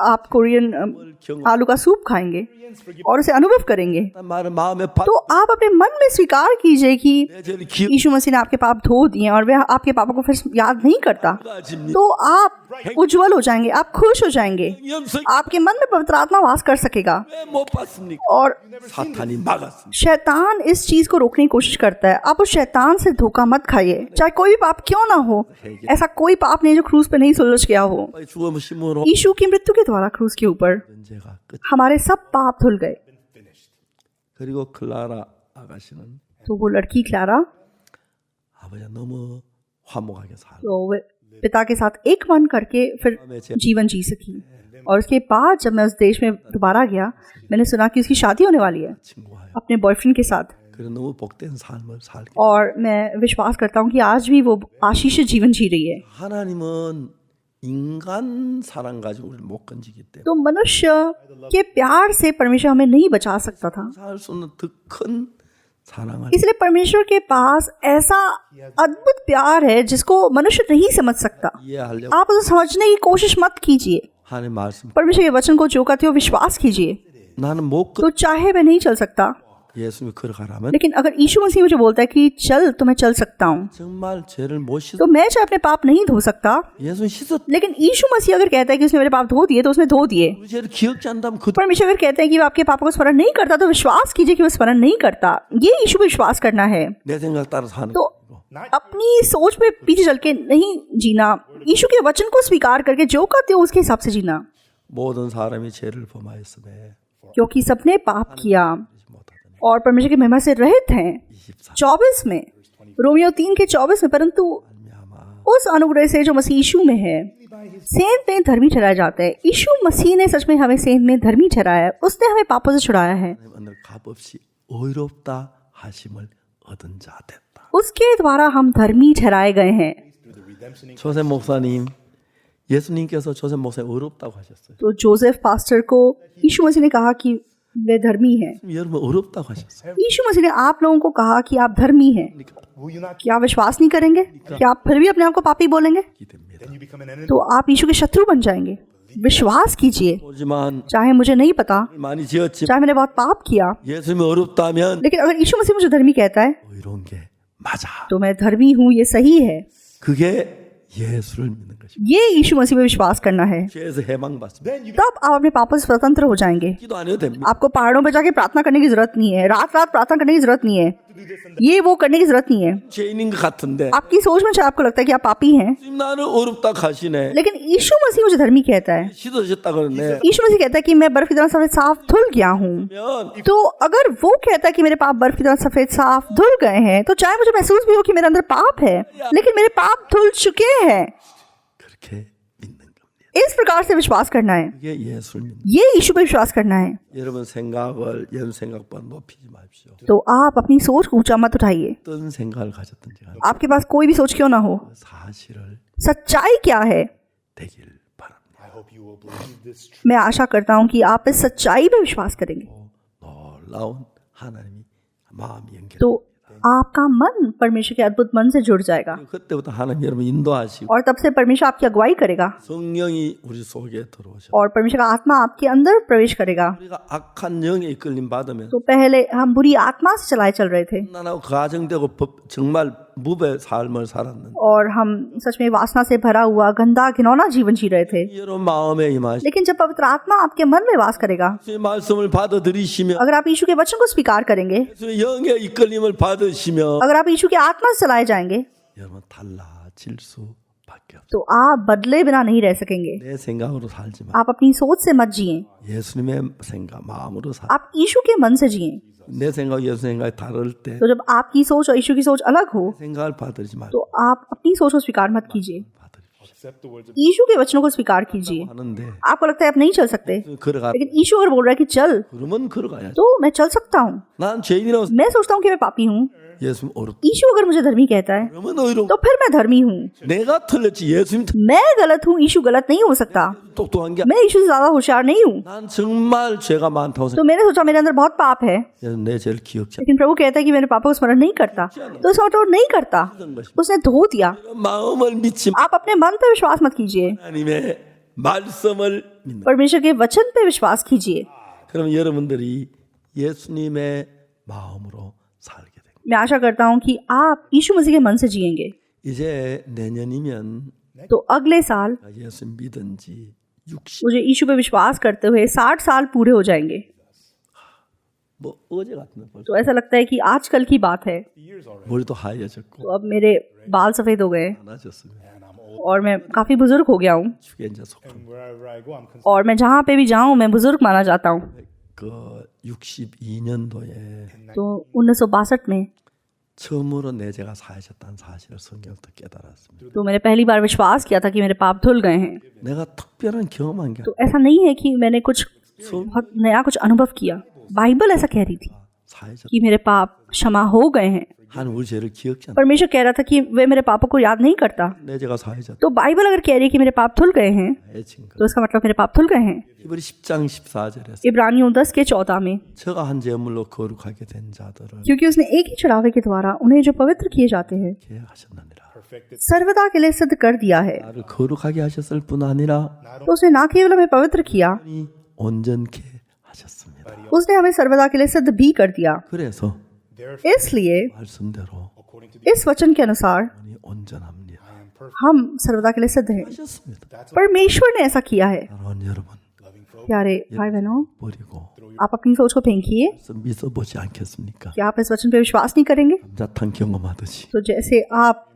आप कोरियन आलू का सूप खाएंगे और उसे अनुभव करेंगे, 말은 마음에 파 तो आप अपने मन में स्वीकार कीजिए कि 내 죄를 기억하지 यीशु मसीह ने आपके पाप धो दिए और वह आपके पापों को फिर याद नहीं करता, तो आप उज्जवल हो जाएंगे, आप खुश हो जाएंगे, 영성 आपके मन में पवित्र आत्मा वास कर सकेगा। 왜못 봤습니까 और 사탄이 막았습니다 शैतान इस चीज को रोकने की कोशिश करता है। आप उस शैतान से धोखा मत खाइए, चाहे कोई भी पाप क्यों ना हो। ऐसा कोई पाप नहीं जो क्रूस पे नहीं सुलझ गया हो। 죽음심으로 यीशु की मृत्यु के द्वारा क्रूस के ऊपर 문제가 끝 हमारे सब पाप धुल गए। 그리고 클라라 아가씨는 तो वो लड़की क्लारा, 아버지가 너무 화목하게 살고 तो वे पिता के साथ एक मन करके फिर जीवन जी सकी। और उसके बाद जब मैं उस देश में दोबारा गया, मैंने सुना कि उसकी शादी होने वाली है 친구와요 अपने बॉयफ्रेंड के साथ। 그래 너무 복된 삶을 살게 और मैं विश्वास करता हूँ कि आज भी वो आशीषित जीवन जी रही है। 하나님은 인간 사랑 가지고 우리를 못 건지기 때문에 तो मनुष्य के प्यार से परमेश्वर हमें नहीं बचा सकता था, 살 수 없는 더 큰 사랑을 इसलिए परमेश्वर के पास ऐसा अद्भुत प्यार है जिसको मनुष्य नहीं समझ सकता। 이해하려고 आप उसे समझने की कोशिश मत कीजिए, 하나님 말씀 परमेश्वर के वचन को जो कहते हो विश्वास कीजिए। 나는 못 तो चाहे मैं नहीं चल सकता, 예수님이 걸어가라면 लेकिन अगर यीशु मसीह मुझे बोलता है कि चल तो मैं चल सकता हूँ, 정말 죄를 못 씻어 तो मैं चाहे अपने पाप नहीं धो सकता, 예수님 씻었 लेकिन यीशु मसीह अगर कहता है कि उसने मेरे पाप धो दिए तो उसने धो दिए। 우리 죄를 기억지 않다면 그 परमेश्वर अगर कहते हैं कि वो आपके पापों को स्मरण नहीं करता तो विश्वास कीजिए कि वो स्मरण नहीं करता। ये यीशु पे विश्वास करना है। 내 생각 따라 사는 तो अपनी सोच पे पीछे चल के नहीं जीना, यीशु के वचन को स्वीकार करके जो कहते हो उसके हिसाब से जीना, 모든 사람이 죄를 범하였음에 क्योंकि सबने पाप किया 못하더니 और परमेश्वर की महिमा से रहित हैं। 24 24 में, रोमियो 3:24 में, परंतु 말미암아 उस अनुग्रह से जो मसीह यीशु में है सेंत में धर्मी ठहराया जाता है। यीशु मसीह ने सच में हमें सेंत में धर्मी ठहराया है, उसने हमें पापों से छुड़ाया है, 하나님 오늘 값없이 의롭다 하심을 얻은 자 됐다. उसके द्वारा हम धर्मी ठहराए गए हैं। 조셉 목사님 예수님께서 조셉 목사님 의롭다고 하셨어요. तो जोसेफ पास्टर को यीशु मसीह ने कहा कि वे धर्मी हैं। 여러분 의롭다고 하셨어요. यीशु मसीह ने आप लोगों को कहा कि आप धर्मी हैं। Will you not? क्या आप विश्वास नहीं करेंगे? क्या आप फिर भी अपने आप को पापी बोलेंगे? 기대입니다. Then you become an enemy. तो आप यीशु के शत्रु बन जाएंगे। विश्वास कीजिए, 하지만 चाहे मुझे नहीं पता, 많이 지었지만 चाहे मैंने बहुत पाप किया, 예수님이 의롭다면 लेकिन अगर यीशु मसीह मुझे धर्मी कहता है 의로운 게 맞아. तो मैं धर्मी हूँ, ये सही है। 그게 예수를 믿는 것입니다. ये यीशु मसीह में विश्वास करना है। 죄에서 해방받습니다. Then you तब आप अपने पापों से स्वतंत्र हो जाएंगे। 기도 안 해도 됩니다. आपको पहाड़ों पे जाके प्रार्थना करने की जरूरत नहीं है, रात रात प्रार्थना करने की जरूरत नहीं है, ये वो करने की जरूरत नहीं है। 죄인인 것 같은데 आपकी सोच में चाहे आपको लगता है कि आप पापी हैं, 지금 나는 어렵다 하시네. लेकिन यीशु मसीह मुझे धर्मी कहता है। 씻어졌다 그러네. यीशु मसीह कहता है कि मैं बर्फ की तरह सफेद साफ धुल गया हूँ। 면 तो अगर वो कहता है कि मेरे पाप बर्फ की तरह सफेद साफ धुल गए हैं, तो चाहे मुझे महसूस भी हो कि मेरे अंदर पाप है, लेकिन मेरे पाप धुल चुके हैं। 그렇게 믿는 겁니다. इस प्रकार से विश्वास करना है, 그게 예수를 믿는. ये यीशु पे विश्वास करना है। 여러분 생각을 옛 생각보다 높이지 마십시오. तो आप अपनी सोच को ऊंचा मत उठाइए। 어떤 생각을 가졌든지 간에 आपके पास कोई भी सोच क्यों ना हो, 그 사실을 सच्चाई क्या है, 되길 바랍니다. I hope you will believe this truth. मैं आशा करता हूँ कि आप इस सच्चाई पे विश्वास करेंगे। 놀라운 하나님이 마음이 연결. तो आपका मन परमेश्वर के अद्भुत मन से जुड़ जाएगा 그때부터 하나님 여러분 인도하시고 और तब से परमेश्वर आपकी अगुवाई करेगा 성령이 우리 속에 들어오셔. और परमेश्वर का आत्मा आपके अंदर प्रवेश करेगा। 우리가 악한 영에 이끌림 받으면 तो पहले हम बुरी आत्मा से चलाए चल रहे थे 나하고 가정되고 정말 무배 삶을 살았는데 और हम सच में वासना से भरा हुआ गंदा घिनौना जीवन जी रहे थे। 여러분 마음에 임하시. लेकिन जब पवित्र आत्मा आपके मन में वास करेगा, 주의 말씀을 받아들이시며 अगर आप यीशु के वचन को स्वीकार करेंगे, 주의 영의 이끌림을 받으시며 अगर आप यीशु के आत्मा से चलाए जाएंगे, 여러분 달라질 수 밖에 없어. तो आप बदले बिना नहीं रह सकेंगे। 내 생각으로 살지 마. आप अपनी सोच से मत जिए, 예수님의 생각, 마음으로 살. आप यीशु के मन से जिए। 내 생각, 예수 생각이 다를 때 तो जब आपकी सोच और यीशु की सोच अलग हो, 생각을 받들지 말고 तो आप अपनी सोच को स्वीकार मत कीजिए, 받들십시오. Accept the words of यीशु के वचनों को स्वीकार कीजिए। 하는데 आपको लगता है आप नहीं चल सकते, 걸어가. लेकिन यीशु अगर बोल रहा है कि चल, 그러면 걸어가야지. तो मैं चल सकता हूँ। 난 죄인이라고 मैं सोचता हूँ कि मैं पापी हूँ, 예수님 어렵다. यीशु अगर मुझे धर्मी कहता है 그러면 의로 तो फिर मैं धर्मी हूँ। 내가 틀렸지 예수님 मैं गलत हूँ, यीशु गलत नहीं हो सकता। 똑똑한 게 मैं यीशु से ज्यादा होशियार नहीं हूँ। 난 정말 죄가 많다고 तो मैंने सोचा मेरे अंदर बहुत पाप है, 생각해. 내 죄를 기억지 लेकिन प्रभु कहता है कि मेरे पापों को स्मरण नहीं करता, तो इसका मतलब नहीं करता, 않는 것이. उसने धो दिया। 마음을 믿지 आप अपने मन पे विश्वास मत कीजिए, 하나님의 말씀을 믿는. परमेश्वर के वचन पे विश्वास कीजिए। 그럼 여러분들이 예수님의 마음으로 살게 됩니다. मैं आशा करता हूँ कि आप यीशु मसीह के मन से जिएंगे। 이제 내년이면 तो अगले साल 예수 믿은 지 60, मुझे यीशु पे विश्वास करते हुए 60 साल पूरे हो जाएंगे। 뭐 어제 같은 거 तो ऐसा लगता है कि आजकल की बात है। years already. 머리도 하얘졌고 तो अब मेरे बाल सफ़ेद हो गए 많아졌습니다. And I'm old. और मैं काफ़ी बुजुर्ग हो गया हूँ, 축에 이제 속한 And wherever I go, I'm considered. और मैं जहाँ पे भी जाऊँ मैं बुजुर्ग माना जाता हूँ। 그 62년도에 तो 1962 में 처음으로 내 죄가 사해졌다는 사실을 성경부터 깨달았습니다. तो मैंने पहली बार विश्वास किया था कि मेरे पाप धुल गए हैं। 내가 특별한 경험한 게 तो ऐसा नहीं है कि मैंने कुछ बहुत नया कुछ अनुभव किया। बाइबल ऐसा कह रही थी 사해졌. कि मेरे पाप क्षमा हो गए हैं। 한 우리 죄를 기억지 않아. परमेश्वर कह रहा था कि वे मेरे पापों को याद नहीं करता। 내 죄가 사해졌다. तो बाइबल अगर कह रही है कि मेरे पाप धुल गए हैं, 해진 거. तो इसका मतलब मेरे पाप धुल गए हैं। 히브리 10장 14절에서 इब्रानियों 10 के 14 में, 저가 한 제물로 거룩하게 된 자들을 क्योंकि उसने एक ही चढ़ावे के द्वारा उन्हें जो पवित्र किए जाते हैं 계획하셨느니라. Perfected. सर्वदा के लिए सिद्ध कर दिया है। 나를 거룩하게 하셨을 뿐 아니라 तो उसने ना केवल हमें पवित्र किया, 이 온전케 하셨습니다. उसने हमें सर्वदा के लिए सिद्ध भी कर दिया। 그래서 Therefore, इसलिए 말씀대로 according to the इस वचन के अनुसार 우리 온전합니다. I am perfect. हम सर्वदा के लिए सिद्ध हैं। 하셨습니다. परमेश्वर ने ऐसा किया है। 사랑하는 여러분, Loving folk. प्यारे भाई बहनों, 버리고 आप अपनी सोच को फेंकिए। 믿어보지 않겠습니까? क्या आप इस वचन पे विश्वास नहीं करेंगे? 감자탕 경험하듯이 तो जैसे आप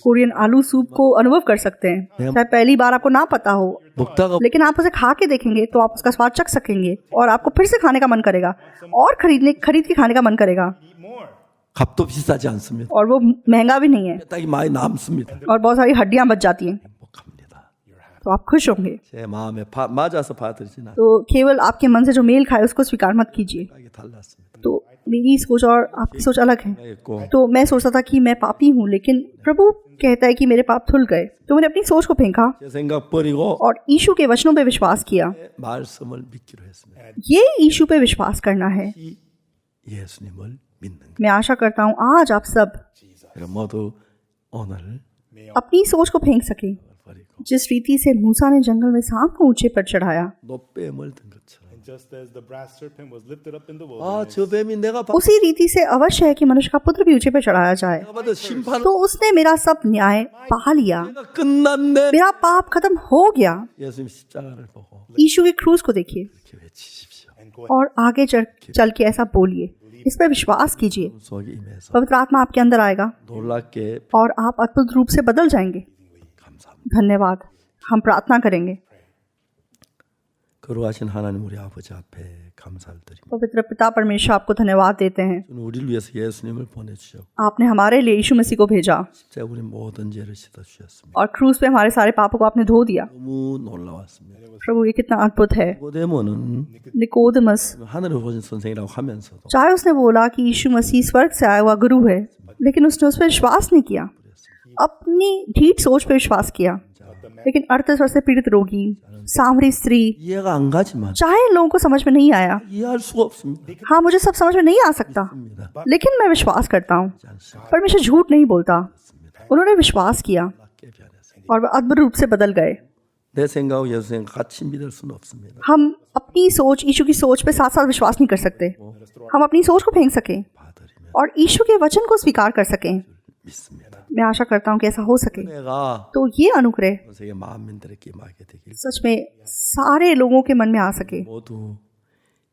कोरियन आलू सूप को अनुभव कर सकते हैं, शायद पहली बार आपको ना पता हो, 먹다가 लेकिन आप उसे खा के देखेंगे तो आप उसका स्वाद चख सकेंगे और आपको फिर से खाने का मन करेगा और खरीद के खाने का मन करेगा। Eat more. 값도 비싸지 않습니다. और वो महंगा भी नहीं है 딱이 많이 남습니다. और बहुत सारी हड्डियां बच जाती हैं, 행복합니다. तो आप खुश होंगे। 제 마음에 맞아서 받들지 않. तो केवल आपके मन से जो मेल खाए उसको स्वीकार मत कीजिए। 딱이 달랐습니다. तो मेरी सोच और आपकी सोच अलग है। 했고 तो मैं सोचता था कि मैं पापी हूँ, लेकिन प्रभु कहता है कि मेरे पाप धुल गए। तो मैंने अपनी सोच को फेंका 제 생각 버리고 और यीशु के वचनों पे विश्वास किया। 말씀을 믿기로 했습니다. ये यीशु पे विश्वास करना है। 이 예수님을 믿는 것. मैं आशा करता हूँ आज आप सब 그럼 모두 오늘 अपनी सोच को फेंक सकें, 버리고 जिस रीति से मूसा ने जंगल में सांप को ऊंचे पर चढ़ाया, 노뱀을 든 것처럼. And just as the brass serpent was lifted up in the 아, wilderness, 저 뱀이 내가 उसी रीति से अवश्य है कि मनुष्य का पुत्र भी ऊंचे पर चढ़ाया जाए। 받은 심판 तो उसने मेरा सब न्याय पा लिया, 내가 끝났네. मेरा पाप खत्म हो गया। 예수님 십자가를 보고 यीशु के क्रूस को देखिए 이렇게 외치십시오. and go और आगे चल के ऐसा बोलिए, इस पर विश्वास कीजिए। 속에 임해서 पवित्र आत्मा आपके अंदर आएगा 놀랍게 और आप अद्भुत रूप से बदल जाएंगे। 감사합니다. धन्यवाद। हम प्रार्थना करेंगे। 거룩하신 하나님 우리 아버지 앞에 감사를 드립니다. पवित्र पिता परमेश्वर, आपको धन्यवाद देते हैं। 주는 우리를 위해서 예수님을 보내주셨고 आपने हमारे लिए यीशु मसीह को भेजा 십자가 우리 모든 죄를 씻어주셨습니다. और क्रूस पे हमारे सारे पापों को आपने धो दिया। 너무 놀라웠습니다. प्रभु, ये कितना अद्भुत है। 니고데모는 निकोदेमस, 하늘에 오신 선생이라고 하면서도 चाहे उसने बोला कि यीशु मसीह स्वर्ग से आया हुआ गुरु है, लेकिन उसने उस पर विश्वास नहीं किया, अपनी ढीठ सोच पर विश्वास किया। लेकिन अर्थस्वर से पीड़ित रोगी, सामरी स्त्री, 이해가 안 가지만 चाहे लोगों को समझ में नहीं आया, 이해할 수가 없습니다. हाँ मुझे सब समझ में नहीं आ सकता, लेकिन मैं विश्वास करता हूँ। परमेश्वर झूठ नहीं बोलता। उन्होंने विश्वास किया 깨 변했습니다. और वह अद्भुत रूप से बदल गए। 내 생각하고 예수 생각 같이 믿을 수는 없습니다. हम अपनी सोच यीशु की सोच पे साथ साथ विश्वास नहीं कर सकते। हम अपनी सोच को फेंक सकें 받으리면 और यीशु के वचन को स्वीकार कर सकें। 믿습니다. मैं आशा करता हूँ कि ऐसा हो सके। 내가 तो ये अनुग्रह 전 세계 만민들에게 임하게 되길 सच में सारे लोगों के मन में आ सके। 모두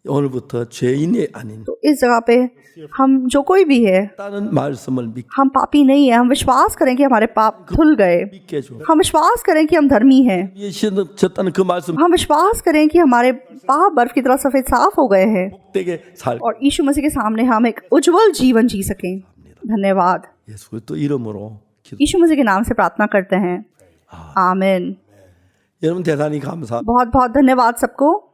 오늘부터 죄인이 아닌 तो इस जगह पे हम जो कोई भी है, 다는 말씀을 हम पापी नहीं है, हम विश्वास करें कि हमारे पाप धुल गए, 믿게 해줘. हम विश्वास करें कि हम धर्मी हैं, 예수졌다는 그 말씀 हम विश्वास करें कि हमारे पाप बर्फ की तरह सफेद साफ हो गए हैं 복되게 살. और यीशु मसीह के सामने हम एक उज्जवल जीवन जी सकें। धन्यवाद। 예수 그리스도 이름으로 기도. यीशु मसीह के नाम से प्रार्थना करते हैं, आमीन। 여러분 대단히 감사. बहुत बहुत धन्यवाद सबको।